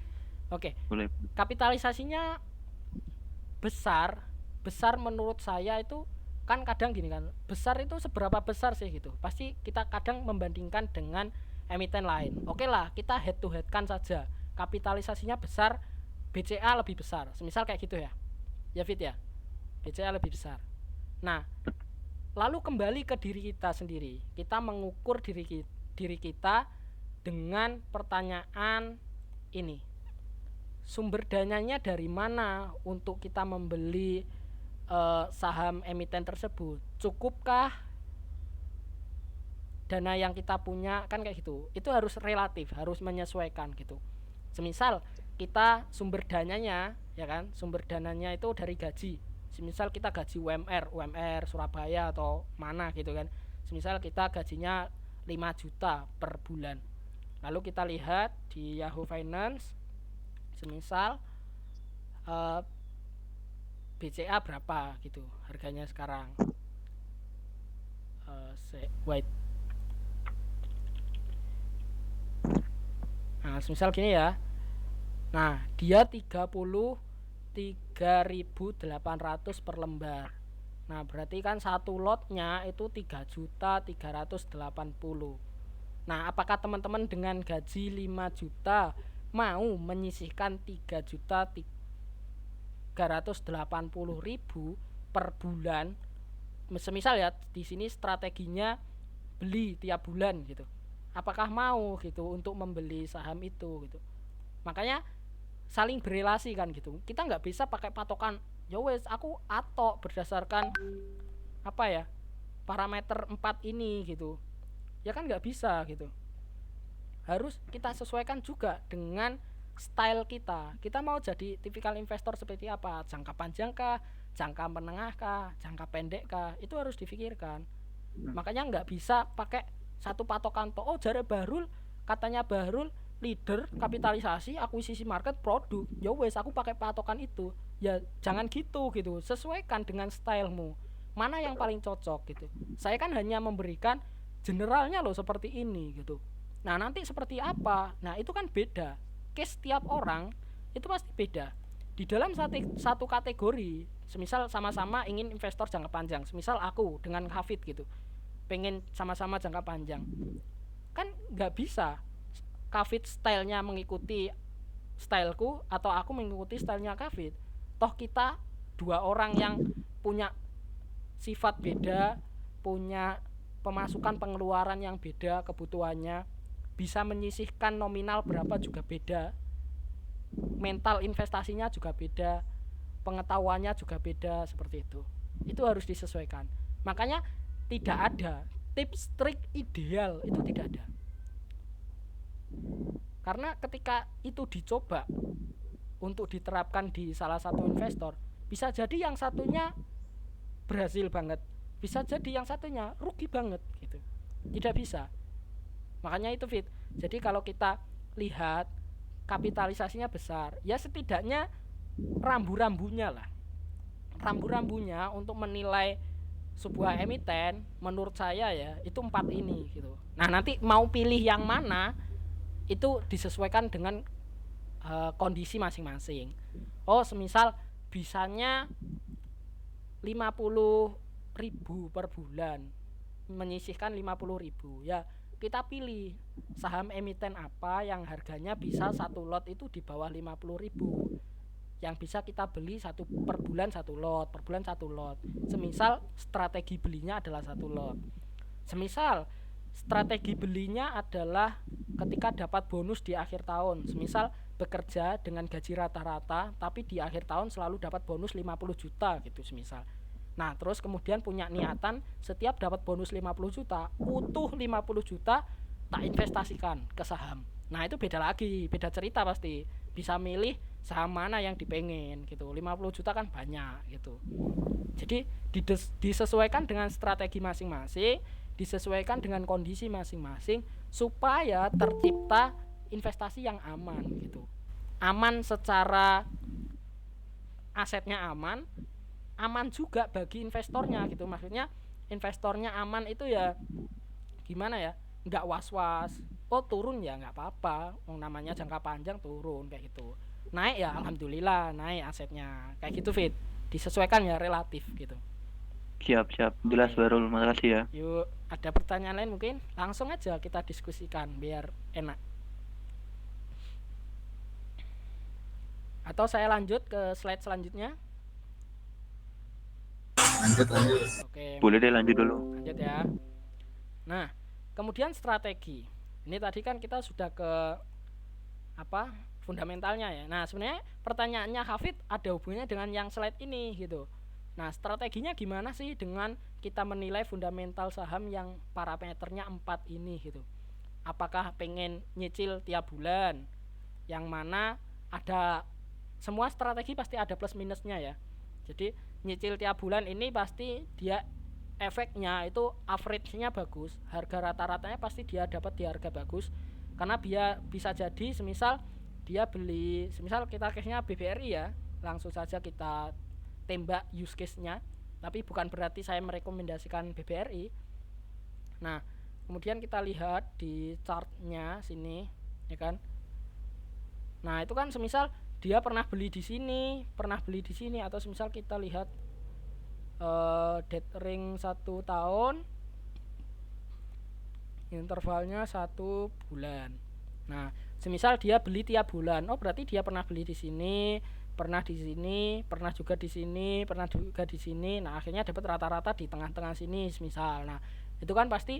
Oke. boleh. Kapitalisasinya besar, besar menurut saya itu kan kadang gini kan, besar itu seberapa besar sih gitu, pasti kita kadang membandingkan dengan emiten lain. Oke lah, kita head to head kan saja, kapitalisasinya besar, BCA lebih besar, semisal kayak gitu ya, ya Fit ya, BCA lebih besar. Nah, lalu kembali ke diri kita sendiri, kita mengukur diri kita dengan pertanyaan ini, sumber dananya dari mana untuk kita membeli saham emiten tersebut, cukupkah dana yang kita punya, kan kayak gitu. Itu harus relatif, harus menyesuaikan gitu. Semisal kita sumber dananya ya kan, sumber dananya itu dari gaji, semisal kita gaji UMR Surabaya atau mana gitu kan, semisal kita gajinya 5 juta per bulan, lalu kita lihat di Yahoo Finance, semisal BCA berapa gitu harganya sekarang. Wait. Nah, semisal gini ya. Nah, dia 33.800 per lembar. Nah, berarti kan satu lotnya itu 3.380.000. Nah, apakah teman-teman dengan gaji 5 juta mau menyisihkan 3.380.000 per bulan? Semisal ya di sini strateginya beli tiap bulan gitu. Apakah mau gitu untuk membeli saham itu gitu. Makanya saling berelasi kan gitu. Kita nggak bisa pakai patokan ya wes aku atok berdasarkan apa ya, parameter 4 ini gitu. Ya kan nggak bisa gitu. Harus kita sesuaikan juga dengan style kita. Kita mau jadi tipikal investor seperti apa? Jangka panjang kah? Jangka menengah kah? Jangka pendek kah? Itu harus difikirkan. Makanya nggak bisa pakai satu patokan to. Oh, jare Bahrul, katanya Bahrul leader kapitalisasi, akuisisi market, produk. Ya wes aku pakai patokan itu. Ya jangan gitu. Sesuaikan dengan stylemu. Mana yang paling cocok gitu. Saya kan hanya memberikan generalnya loh seperti ini gitu. Nah, nanti seperti apa? Nah, itu kan beda. Case setiap orang itu pasti beda. Di dalam satu kategori, semisal sama-sama ingin investor jangka panjang, semisal aku dengan Hafid gitu, pengen sama-sama jangka panjang, kan nggak bisa Hafid stylenya mengikuti styleku atau aku mengikuti stylenya Hafid. Toh kita dua orang yang punya sifat beda, punya pemasukan pengeluaran yang beda, kebutuhannya bisa menyisihkan nominal berapa juga beda. mental investasinya juga beda, pengetahuannya juga beda, seperti itu. Itu harus disesuaikan. Makanya tidak ada tips trik ideal, itu tidak ada. Karena ketika itu dicoba untuk diterapkan di salah satu investor, bisa jadi yang satunya berhasil banget, bisa jadi yang satunya rugi banget gitu. Tidak bisa. Makanya itu Fit. Jadi kalau kita lihat kapitalisasinya besar, ya setidaknya rambu-rambunya lah. Rambu-rambunya untuk menilai sebuah emiten menurut saya ya itu 4 ini gitu. Nah, nanti mau pilih yang mana itu disesuaikan dengan kondisi masing-masing. Oh, semisal bisanya 50.000 per bulan, menyisihkan 50.000, ya kita pilih saham emiten apa yang harganya bisa satu lot itu di bawah 50.000, yang bisa kita beli satu per bulan satu lot, per bulan satu lot. Semisal strategi belinya adalah satu lot. Semisal strategi belinya adalah ketika dapat bonus di akhir tahun. Semisal bekerja dengan gaji rata-rata tapi di akhir tahun selalu dapat bonus 50 juta gitu semisal. Nah, terus kemudian punya niatan setiap dapat bonus 50 juta, utuh 50 juta tak investasikan ke saham. Nah, itu beda lagi, beda cerita pasti. Bisa milih saham mana yang dipengen gitu. 50 juta kan banyak gitu. Jadi disesuaikan dengan strategi masing-masing, disesuaikan dengan kondisi masing-masing supaya tercipta investasi yang aman gitu. Aman secara asetnya aman, aman juga bagi investornya gitu. Maksudnya investornya aman itu ya gimana ya? Nggak was-was. Oh, turun ya nggak apa-apa. Namanya jangka panjang turun kayak gitu. Naik ya alhamdulillah naik asetnya. Kayak gitu Fit. Disesuaikan ya relatif gitu. Siap, jelas Oke. Barul, makasih ya. Yuk, ada pertanyaan lain mungkin? Langsung aja kita diskusikan biar enak. Atau saya lanjut ke slide selanjutnya? Lanjut. Oke, Boleh deh lanjut dulu. lanjut ya. Nah, kemudian strategi. Ini tadi kan kita sudah ke apa? Fundamentalnya ya. Nah, sebenarnya pertanyaannya Hafid ada hubungannya dengan yang slide ini gitu. Nah, strateginya gimana sih dengan kita menilai fundamental saham yang parameternya 4 ini gitu. Apakah pengen nyicil tiap bulan? Yang mana ada semua strategi pasti ada plus minusnya ya. Jadi nyicil tiap bulan ini pasti dia efeknya itu average-nya bagus, harga rata-ratanya pasti dia dapat di harga bagus. Karena dia bisa jadi semisal dia beli, semisal kita case-nya BBRI ya, langsung saja kita tembak use case-nya, tapi bukan berarti saya merekomendasikan BBRI. Nah, kemudian kita lihat di chart-nya sini ya kan. Nah, itu kan semisal dia pernah beli di sini, atau semisal kita lihat dead ring 1 tahun, intervalnya 1 bulan. Nah, semisal dia beli tiap bulan, oh berarti dia pernah beli di sini, pernah di sini, pernah juga di sini, pernah juga di sini. Nah, akhirnya dapat rata-rata di tengah-tengah sini semisal. Nah, itu kan pasti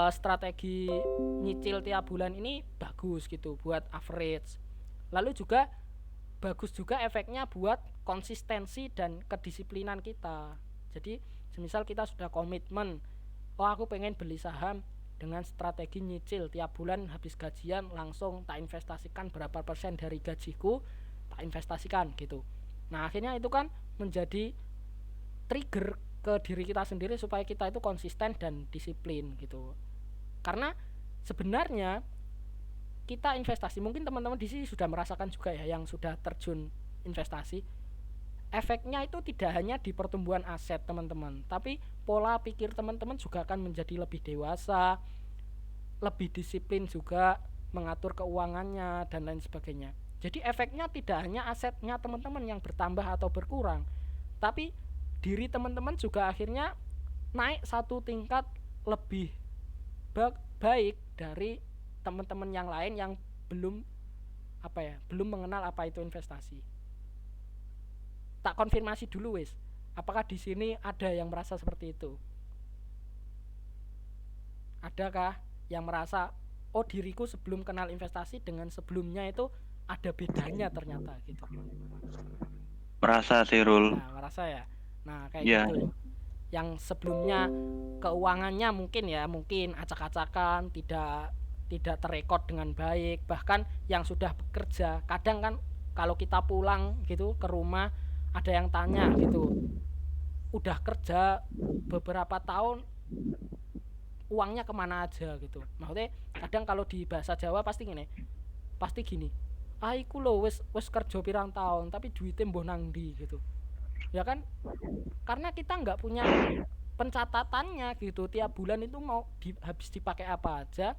strategi nyicil tiap bulan ini bagus gitu buat average. Lalu juga bagus juga efeknya buat konsistensi dan kedisiplinan kita. Jadi semisal kita sudah komitmen, oh aku pengen beli saham dengan strategi nyicil tiap bulan habis gajian langsung tak investasikan berapa persen dari gajiku, tak investasikan gitu. Nah, akhirnya itu kan menjadi trigger ke diri kita sendiri supaya kita itu konsisten dan disiplin gitu. Karena sebenarnya kita investasi, mungkin teman-teman di sini sudah merasakan juga ya yang sudah terjun investasi. Efeknya itu tidak hanya di pertumbuhan aset teman-teman, tapi pola pikir teman-teman juga akan menjadi lebih dewasa, lebih disiplin juga mengatur keuangannya dan lain sebagainya. Jadi efeknya tidak hanya asetnya teman-teman yang bertambah atau berkurang, tapi diri teman-teman juga akhirnya naik satu tingkat lebih baik dari teman-teman yang lain yang belum mengenal apa itu investasi. Tak konfirmasi dulu wis, apakah di sini ada yang merasa seperti itu? Adakah yang merasa oh diriku sebelum kenal investasi dengan sebelumnya itu ada bedanya ternyata gitu. Merasa sih Rul. Nah, merasa ya. Nah, kayak Ya, gitu. Yang sebelumnya keuangannya mungkin acak-acakan, tidak terekod dengan baik, bahkan yang sudah bekerja kadang kan kalau kita pulang gitu ke rumah ada yang tanya gitu, udah kerja beberapa tahun uangnya kemana aja gitu. Maksudnya kadang kalau di bahasa Jawa pasti gini, iku lo wes kerja pirang tahun tapi duitnya mbuh nang ndi gitu, ya kan, karena kita nggak punya pencatatannya gitu, tiap bulan itu mau habis dipakai apa aja,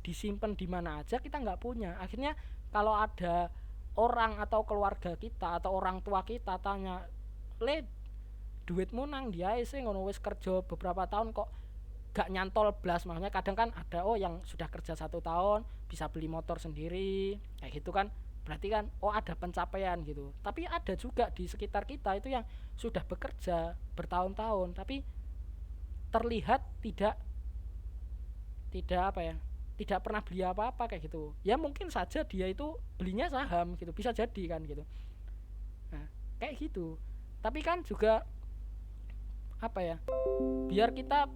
disimpan di mana aja, kita nggak punya. Akhirnya kalau ada orang atau keluarga kita atau orang tua kita tanya, le duitmu nang dia sih ngono wis kerja beberapa tahun kok gak nyantol blas. Makanya kadang kan ada yang sudah kerja 1 tahun bisa beli motor sendiri kayak gitu kan, berarti kan ada pencapaian gitu. Tapi ada juga di sekitar kita itu yang sudah bekerja bertahun-tahun tapi terlihat tidak tidak apa ya, tidak pernah beli apa-apa kayak gitu. Ya mungkin saja dia itu belinya saham gitu, bisa jadi kan gitu. Nah, kayak gitu. Tapi kan juga apa ya, biar kita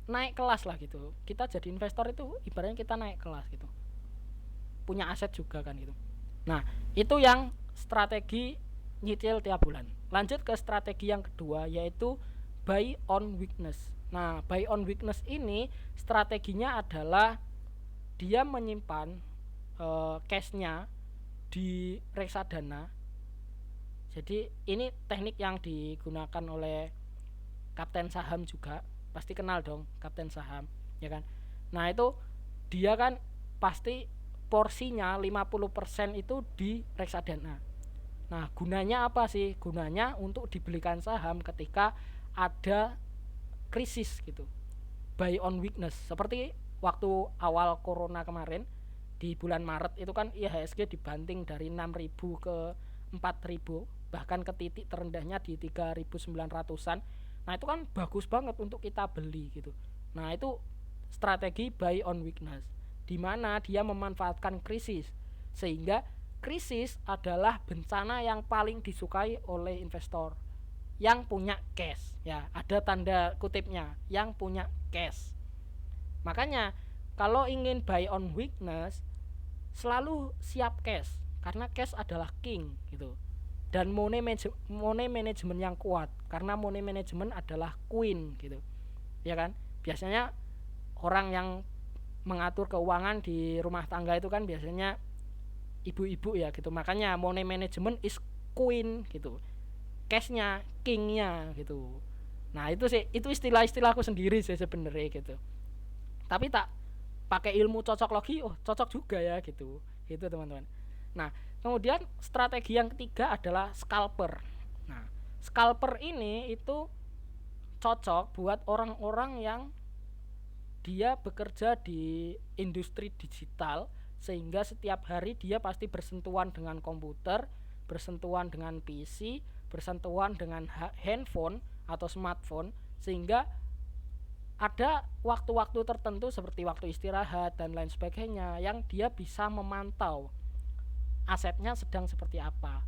naik kelas lah gitu, kita jadi investor itu ibaratnya kita naik kelas gitu, punya aset juga kan gitu. Nah, itu yang strategi nyicil tiap bulan. Lanjut ke strategi yang kedua, yaitu buy on weakness. Nah, buy on weakness ini strateginya adalah dia menyimpan cashnya di reksadana. Jadi ini teknik yang digunakan oleh kapten saham juga, pasti kenal dong kapten saham, ya kan. Nah, itu dia kan pasti porsinya 50% itu di reksadana. Nah, gunanya apa sih? Gunanya untuk dibelikan saham ketika ada krisis gitu. Buy on weakness. Seperti waktu awal corona kemarin di bulan Maret itu kan IHSG dibanting dari 6.000 ke 4.000, bahkan ke titik terendahnya di 3.900-an. Nah, itu kan bagus banget untuk kita beli gitu. Nah, itu strategi buy on weakness, di mana dia memanfaatkan krisis, sehingga krisis adalah bencana yang paling disukai oleh investor yang punya cash, ya ada tanda kutipnya, yang punya cash. Makanya kalau ingin buy on weakness selalu siap cash, karena cash adalah king gitu. Dan money management yang kuat, karena money management adalah queen gitu, ya kan. Biasanya orang yang mengatur keuangan di rumah tangga itu kan biasanya ibu-ibu ya gitu, makanya money management is queen gitu, cashnya kingnya gitu. Nah, itu sih, itu istilah-istilahku sendiri sih sebenarnya gitu, tapi tak pakai ilmu cocok logi, cocok juga ya gitu gitu teman-teman. Nah, kemudian strategi yang ketiga adalah scalper. Nah, scalper ini itu cocok buat orang-orang yang dia bekerja di industri digital, sehingga setiap hari dia pasti bersentuhan dengan komputer, bersentuhan dengan PC, bersentuhan dengan handphone atau smartphone, sehingga ada waktu-waktu tertentu seperti waktu istirahat dan lain sebagainya yang dia bisa memantau asetnya sedang seperti apa.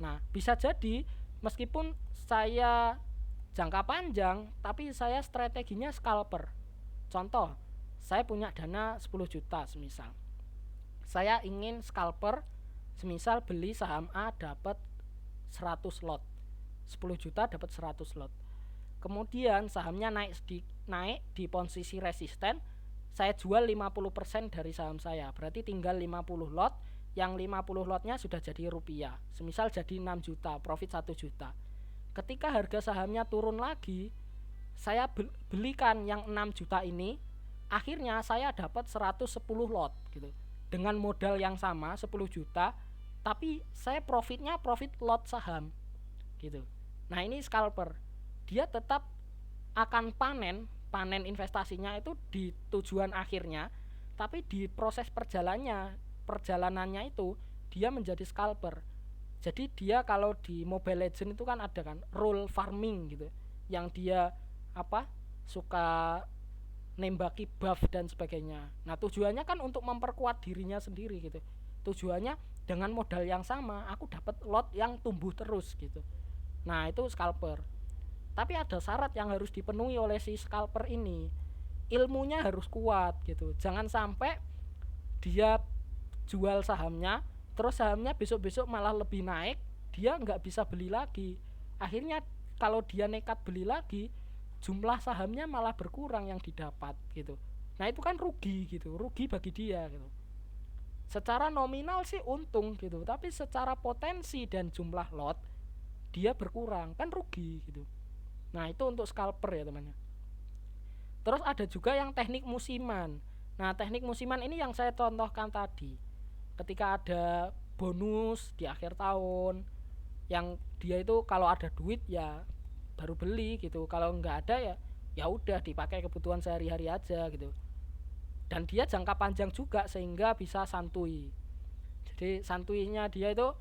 Nah, bisa jadi meskipun saya jangka panjang tapi saya strateginya scalper. Contoh, saya punya dana 10 juta semisal. Saya ingin scalper, semisal beli saham A dapat 100 lot. 10 juta dapat 100 lot. Kemudian sahamnya naik di posisi resisten, saya jual 50% dari saham saya. Berarti tinggal 50 lot, yang 50 lotnya sudah jadi rupiah. Semisal jadi 6 juta, profit 1 juta. Ketika harga sahamnya turun lagi, saya belikan yang 6 juta ini, akhirnya saya dapat 110 lot gitu. Dengan modal yang sama 10 juta, tapi saya profitnya profit lot saham gitu. Nah, ini scalper. Dia tetap akan panen investasinya itu di tujuan akhirnya, tapi di proses perjalanannya itu dia menjadi scalper. Jadi dia kalau di Mobile Legends itu kan ada kan role farming gitu, yang dia suka nembaki buff dan sebagainya. Nah, tujuannya kan untuk memperkuat dirinya sendiri gitu. Tujuannya dengan modal yang sama aku dapat lot yang tumbuh terus gitu. Nah itu scalper. Tapi ada syarat yang harus dipenuhi oleh si scalper ini, ilmunya harus kuat gitu. Jangan sampai dia jual sahamnya terus sahamnya besok-besok malah lebih naik, dia nggak bisa beli lagi. Akhirnya kalau dia nekat beli lagi, jumlah sahamnya malah berkurang yang didapat gitu. Nah itu kan rugi gitu, rugi bagi dia gitu. Secara nominal sih untung gitu, tapi secara potensi dan jumlah lot dia berkurang, kan rugi gitu. Nah itu untuk scalper ya temannya. Terus ada juga yang teknik musiman. Nah teknik musiman ini yang saya contohkan tadi. Ketika ada bonus di akhir tahun, yang dia itu kalau ada duit ya baru beli gitu, kalau nggak ada ya ya udah dipakai kebutuhan sehari-hari aja gitu. Dan dia jangka panjang juga sehingga bisa santuy. Jadi santuinya dia itu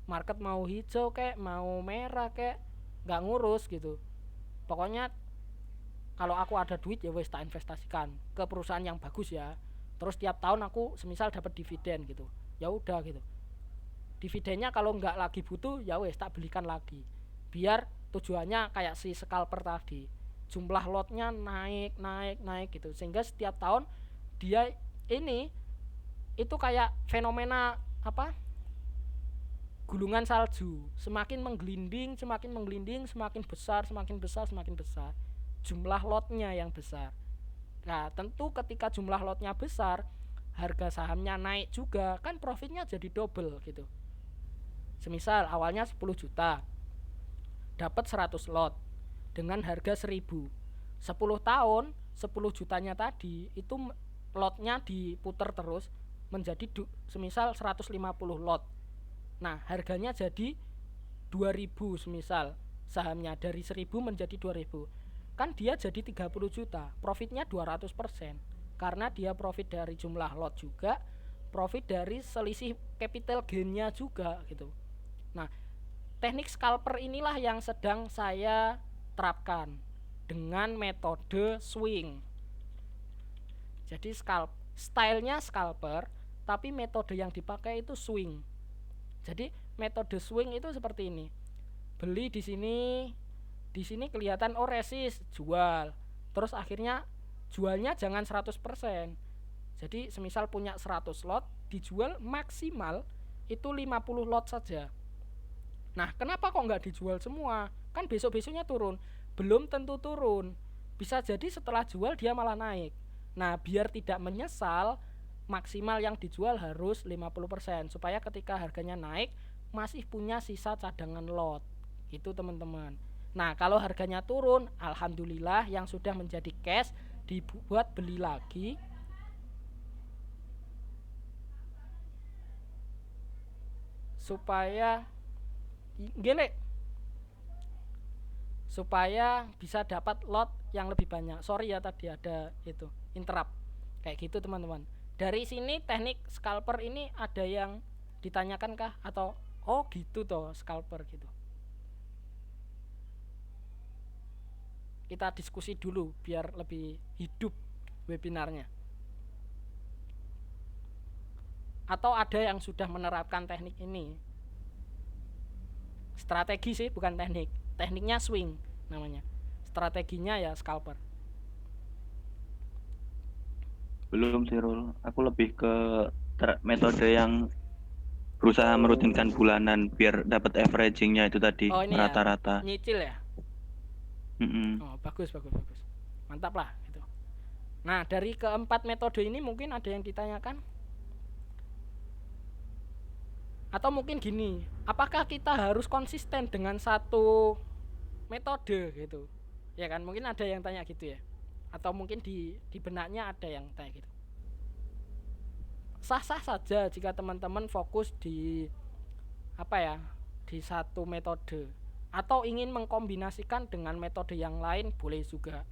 market mau hijau kayak mau merah kayak nggak ngurus gitu. Pokoknya kalau aku ada duit ya wes tak investasikan ke perusahaan yang bagus ya. Terus tiap tahun aku semisal dapat dividen gitu, ya udah gitu. Dividennya kalau nggak lagi butuh ya wes tak belikan lagi. Biar tujuannya kayak si scalper tadi, jumlah lotnya naik naik naik gitu, sehingga setiap tahun dia ini itu kayak fenomena apa, gulungan salju, semakin menggelinding semakin menggelinding, semakin besar semakin besar semakin besar jumlah lotnya yang besar. Nah tentu ketika jumlah lotnya besar, harga sahamnya naik juga, kan profitnya jadi double gitu. Semisal awalnya 10 juta dapat 100 lot dengan harga 1000, 10 tahun 10 jutanya tadi itu lotnya diputer terus menjadi semisal 150 lot. Nah harganya jadi 2000, semisal sahamnya dari 1000 menjadi 2000, kan dia jadi 30 juta, profitnya 200%, karena dia profit dari jumlah lot juga, profit dari selisih capital gainnya juga gitu. Nah teknik scalper inilah yang sedang saya terapkan dengan metode swing. Jadi stylenya scalper, tapi metode yang dipakai itu swing. Jadi metode swing itu seperti ini. Beli di sini kelihatan oh resist, jual. Terus akhirnya jualnya jangan 100%. Jadi semisal punya 100 lot, dijual maksimal itu 50 lot saja. Nah kenapa kok nggak dijual semua? Kan besok-besoknya turun. Belum tentu turun, bisa jadi setelah jual dia malah naik. Nah biar tidak menyesal, maksimal yang dijual harus 50%, supaya ketika harganya naik masih punya sisa cadangan lot gitu teman-teman. Nah kalau harganya turun, alhamdulillah yang sudah menjadi cash dibuat beli lagi, supaya gele, supaya bisa dapat lot yang lebih banyak. Sorry ya tadi ada itu interrupt kayak gitu teman-teman. Dari sini teknik scalper ini ada yang ditanyakan kah, atau oh gitu toh scalper gitu? Kita diskusi dulu biar lebih hidup webinarnya. Atau ada yang sudah menerapkan teknik ini? Strategi sih bukan teknik, tekniknya swing namanya, strateginya ya scalper. Belum sih Rul, aku lebih ke metode yang berusaha merutinkan bulanan biar dapat averagingnya itu tadi, Oh ini ya, rata-rata. nyicil ya. Mm-mm. Oh bagus bagus bagus, mantap lah gitu. Nah dari keempat metode ini mungkin ada yang ditanyakan, atau mungkin gini, apakah kita harus konsisten dengan satu metode gitu ya kan, mungkin ada yang tanya gitu ya, atau mungkin di benaknya ada yang tanya gitu. Sah-sah saja jika teman-teman fokus di apa ya, di satu metode, atau ingin mengkombinasikan dengan metode yang lain boleh juga.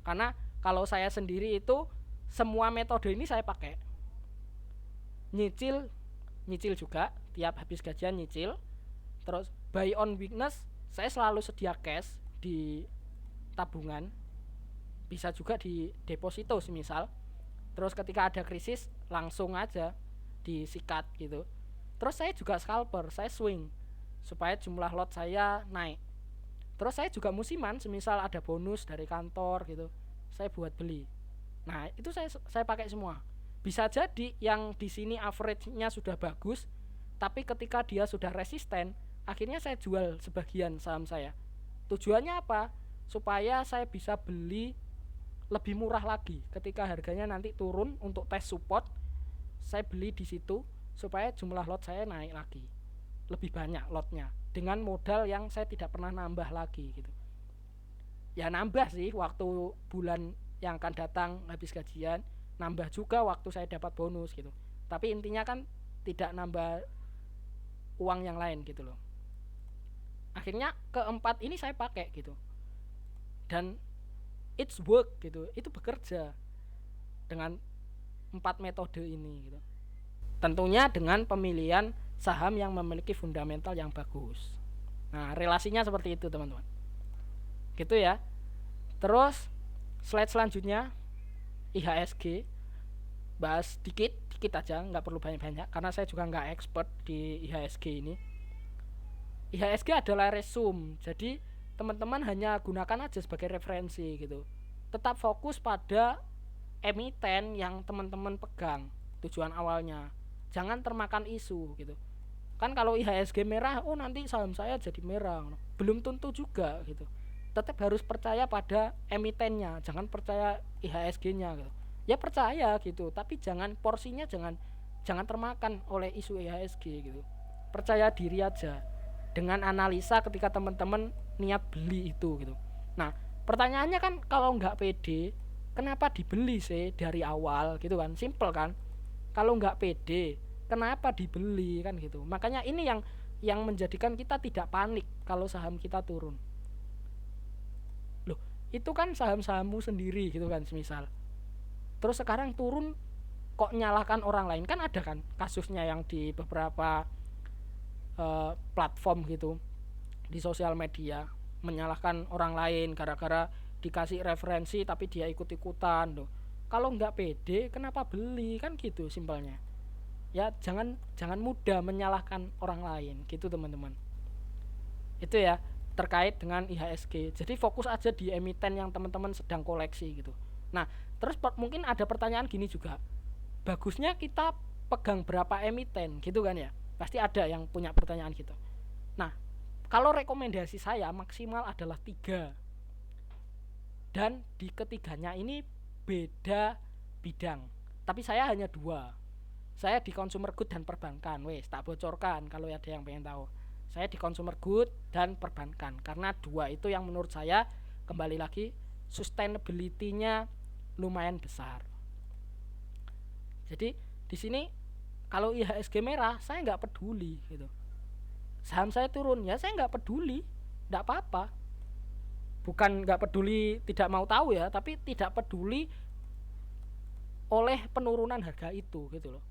Karena kalau saya sendiri itu semua metode ini saya pakai. Nyicil juga, tiap habis gajian nyicil. Terus buy on weakness, saya selalu sedia cash di tabungan, bisa juga di deposito semisal. Terus ketika ada krisis langsung aja disikat gitu. Terus saya juga scalper, saya swing supaya jumlah lot saya naik. Terus saya juga musiman, semisal ada bonus dari kantor gitu, saya buat beli. Nah, itu saya pakai semua. Bisa jadi yang di sini average-nya sudah bagus, tapi ketika dia sudah resisten, akhirnya saya jual sebagian saham saya. Tujuannya apa? Supaya saya bisa beli lebih murah lagi ketika harganya nanti turun untuk tes support. Saya beli di situ supaya jumlah lot saya naik lagi, lebih banyak lotnya dengan modal yang saya tidak pernah nambah lagi gitu. Ya nambah sih waktu bulan yang akan datang habis gajian, nambah juga waktu saya dapat bonus gitu. Tapi intinya kan tidak nambah uang yang lain gitu loh. Akhirnya keempat ini saya pakai gitu, dan it's work gitu, itu bekerja dengan 4 metode ini gitu. Tentunya dengan pemilihan saham yang memiliki fundamental yang bagus. Nah, relasinya seperti itu teman-teman. Gitu ya. Terus slide selanjutnya IHSG, bahas dikit aja, nggak perlu banyak-banyak karena saya juga nggak expert di IHSG ini. IHSG adalah resume, jadi teman-teman hanya gunakan aja sebagai referensi gitu. Tetap fokus pada emiten yang teman-teman pegang tujuan awalnya, jangan termakan isu gitu. Kan kalau IHSG merah, oh nanti saham saya jadi merah, belum tentu juga gitu. Tetap harus percaya pada emitennya, jangan percaya IHSG-nya gitu. Ya percaya gitu, tapi jangan porsinya jangan termakan oleh isu IHSG gitu. Percaya diri aja dengan analisa ketika teman-teman niat beli itu gitu. Nah, pertanyaannya kan kalau nggak pede, kenapa dibeli sih dari awal gitu kan? Simple kan? Kalau nggak pede, kenapa dibeli kan gitu. Makanya ini yang menjadikan kita tidak panik kalau saham kita turun. Loh, itu kan saham-sahammu sendiri gitu kan, semisal. Terus sekarang turun kok nyalahkan orang lain, kan ada kan kasusnya yang di beberapa platform gitu di sosial media, menyalahkan orang lain gara-gara dikasih referensi tapi dia ikut-ikutan loh. Kalau nggak pede kenapa beli, kan gitu simpelnya. Ya jangan mudah menyalahkan orang lain gitu teman-teman. Itu ya terkait dengan IHSG. Jadi fokus aja di emiten yang teman-teman sedang koleksi gitu. Nah, terus mungkin ada pertanyaan gini juga. Bagusnya kita pegang berapa emiten gitu kan ya? Pasti ada yang punya pertanyaan gitu. Nah, kalau rekomendasi saya maksimal adalah 3. Dan di ketiganya ini beda bidang. Tapi saya hanya 2. Saya di consumer good dan perbankan. Wes, tak bocorkan kalau ada yang pengen tahu. Saya di consumer good dan perbankan karena 2 itu yang menurut saya kembali lagi sustainability-nya lumayan besar. Jadi di sini kalau IHSG merah saya nggak peduli gitu. Saham saya turun ya saya nggak peduli, nggak apa-apa. Bukan nggak peduli tidak mau tahu ya, tapi tidak peduli oleh penurunan harga itu gitu loh.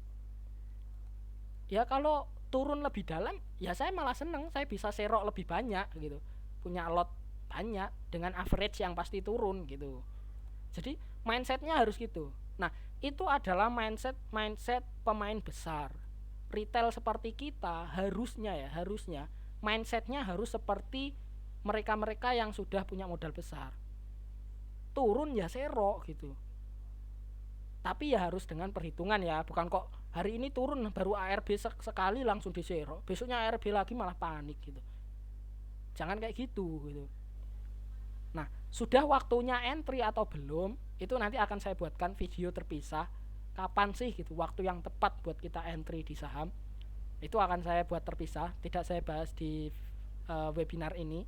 Ya kalau turun lebih dalam ya saya malah seneng, saya bisa serok lebih banyak gitu, punya lot banyak dengan average yang pasti turun gitu. Jadi mindsetnya harus gitu. Nah itu adalah mindset pemain besar. Retail seperti kita harusnya mindsetnya harus seperti mereka-mereka yang sudah punya modal besar. Turun ya serok gitu. Tapi ya harus dengan perhitungan ya, bukan kok hari ini turun baru ARB sekali langsung diserok, besoknya ARB lagi malah panik gitu. Jangan kayak gitu gitu. Nah, sudah waktunya entry atau belum, itu nanti akan saya buatkan video terpisah. Kapan sih gitu waktu yang tepat buat kita entry di saham? Itu akan saya buat terpisah, tidak saya bahas di webinar ini.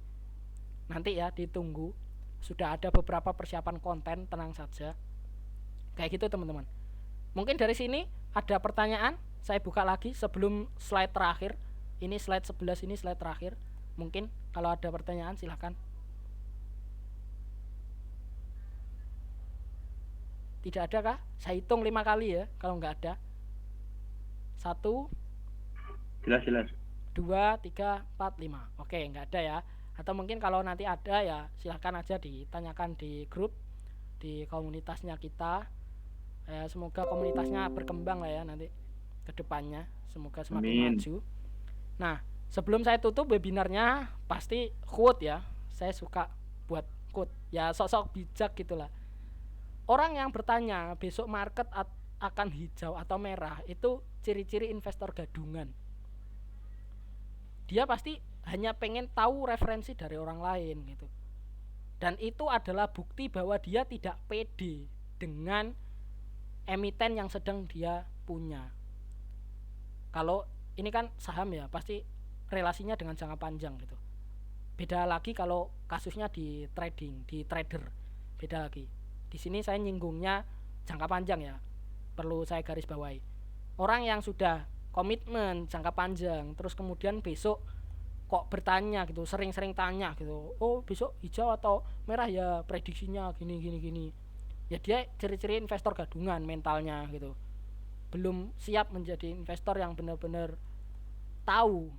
Nanti ya ditunggu. Sudah ada beberapa persiapan konten, tenang saja. Kayak gitu teman-teman. Mungkin dari sini ada pertanyaan, saya buka lagi sebelum slide terakhir. Ini slide 11, ini slide terakhir. Mungkin kalau ada pertanyaan silahkan. Tidak ada kah? Saya hitung 5 kali ya kalau nggak ada. 1, Jelas. 2, 3, 4, 5. Oke, nggak ada ya. Atau mungkin kalau nanti ada ya silahkan aja ditanyakan di grup, di komunitasnya kita. Semoga komunitasnya berkembang lah ya nanti. ke depannya, semoga semakin Amin. maju. Nah, sebelum saya tutup webinarnya, pasti quote ya. Saya suka buat quote. Ya sok-sok bijak gitulah. Orang yang bertanya besok market akan hijau atau merah, itu ciri-ciri investor gadungan. Dia pasti hanya pengen tahu referensi dari orang lain gitu. Dan itu adalah bukti bahwa dia tidak pede dengan emiten yang sedang dia punya. Kalau ini kan saham ya, pasti relasinya dengan jangka panjang gitu. Beda lagi kalau kasusnya di trading, di trader. Beda lagi. Di sini saya nyinggungnya jangka panjang ya. Perlu saya garis bawahi. Orang yang sudah komitmen jangka panjang, terus kemudian besok kok bertanya gitu, sering-sering tanya gitu, oh besok hijau atau merah ya prediksinya gini gini gini, ya dia ciri-ciri investor gadungan mentalnya gitu, belum siap menjadi investor yang benar-benar tahu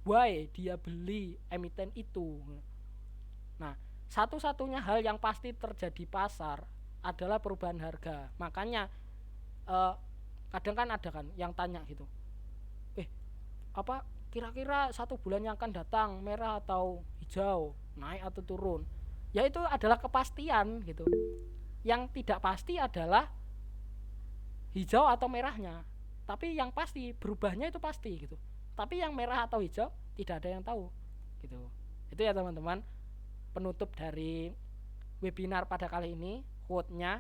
why dia beli emiten itu. Nah, satu-satunya hal yang pasti terjadi pasar adalah perubahan harga. Makanya kadang kan ada kan yang tanya gitu, apa kira-kira 1 bulan yang akan datang merah atau hijau, naik atau turun, ya itu adalah kepastian gitu. Yang tidak pasti adalah hijau atau merahnya, tapi yang pasti berubahnya itu pasti gitu. Tapi yang merah atau hijau tidak ada yang tahu gitu. Itu ya teman-teman, penutup dari webinar pada kali ini, quote-nya.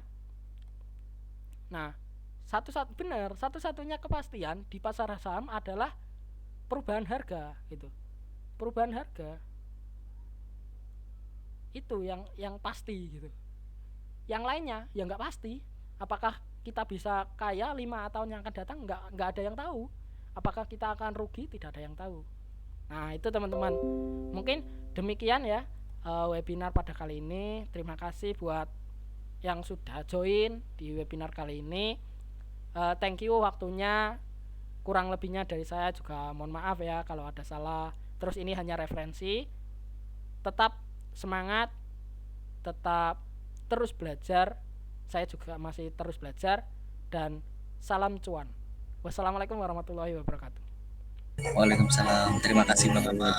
Nah, satu-satunya kepastian di pasar saham adalah perubahan harga gitu. Perubahan harga itu yang pasti gitu. Yang lainnya ya nggak pasti. Apakah kita bisa kaya 5 tahun yang akan datang, nggak ada yang tahu. Apakah kita akan rugi, tidak ada yang tahu. Nah itu teman-teman, mungkin demikian ya webinar pada kali ini. Terima kasih buat yang sudah join di webinar kali ini. Thank you waktunya. Kurang lebihnya dari saya juga mohon maaf ya kalau ada salah. Terus ini hanya referensi. Tetap semangat, tetap terus belajar. Saya juga masih terus belajar. Dan salam cuan. Wassalamualaikum warahmatullahi wabarakatuh. Waalaikumsalam. Terima kasih Bang Ahmad.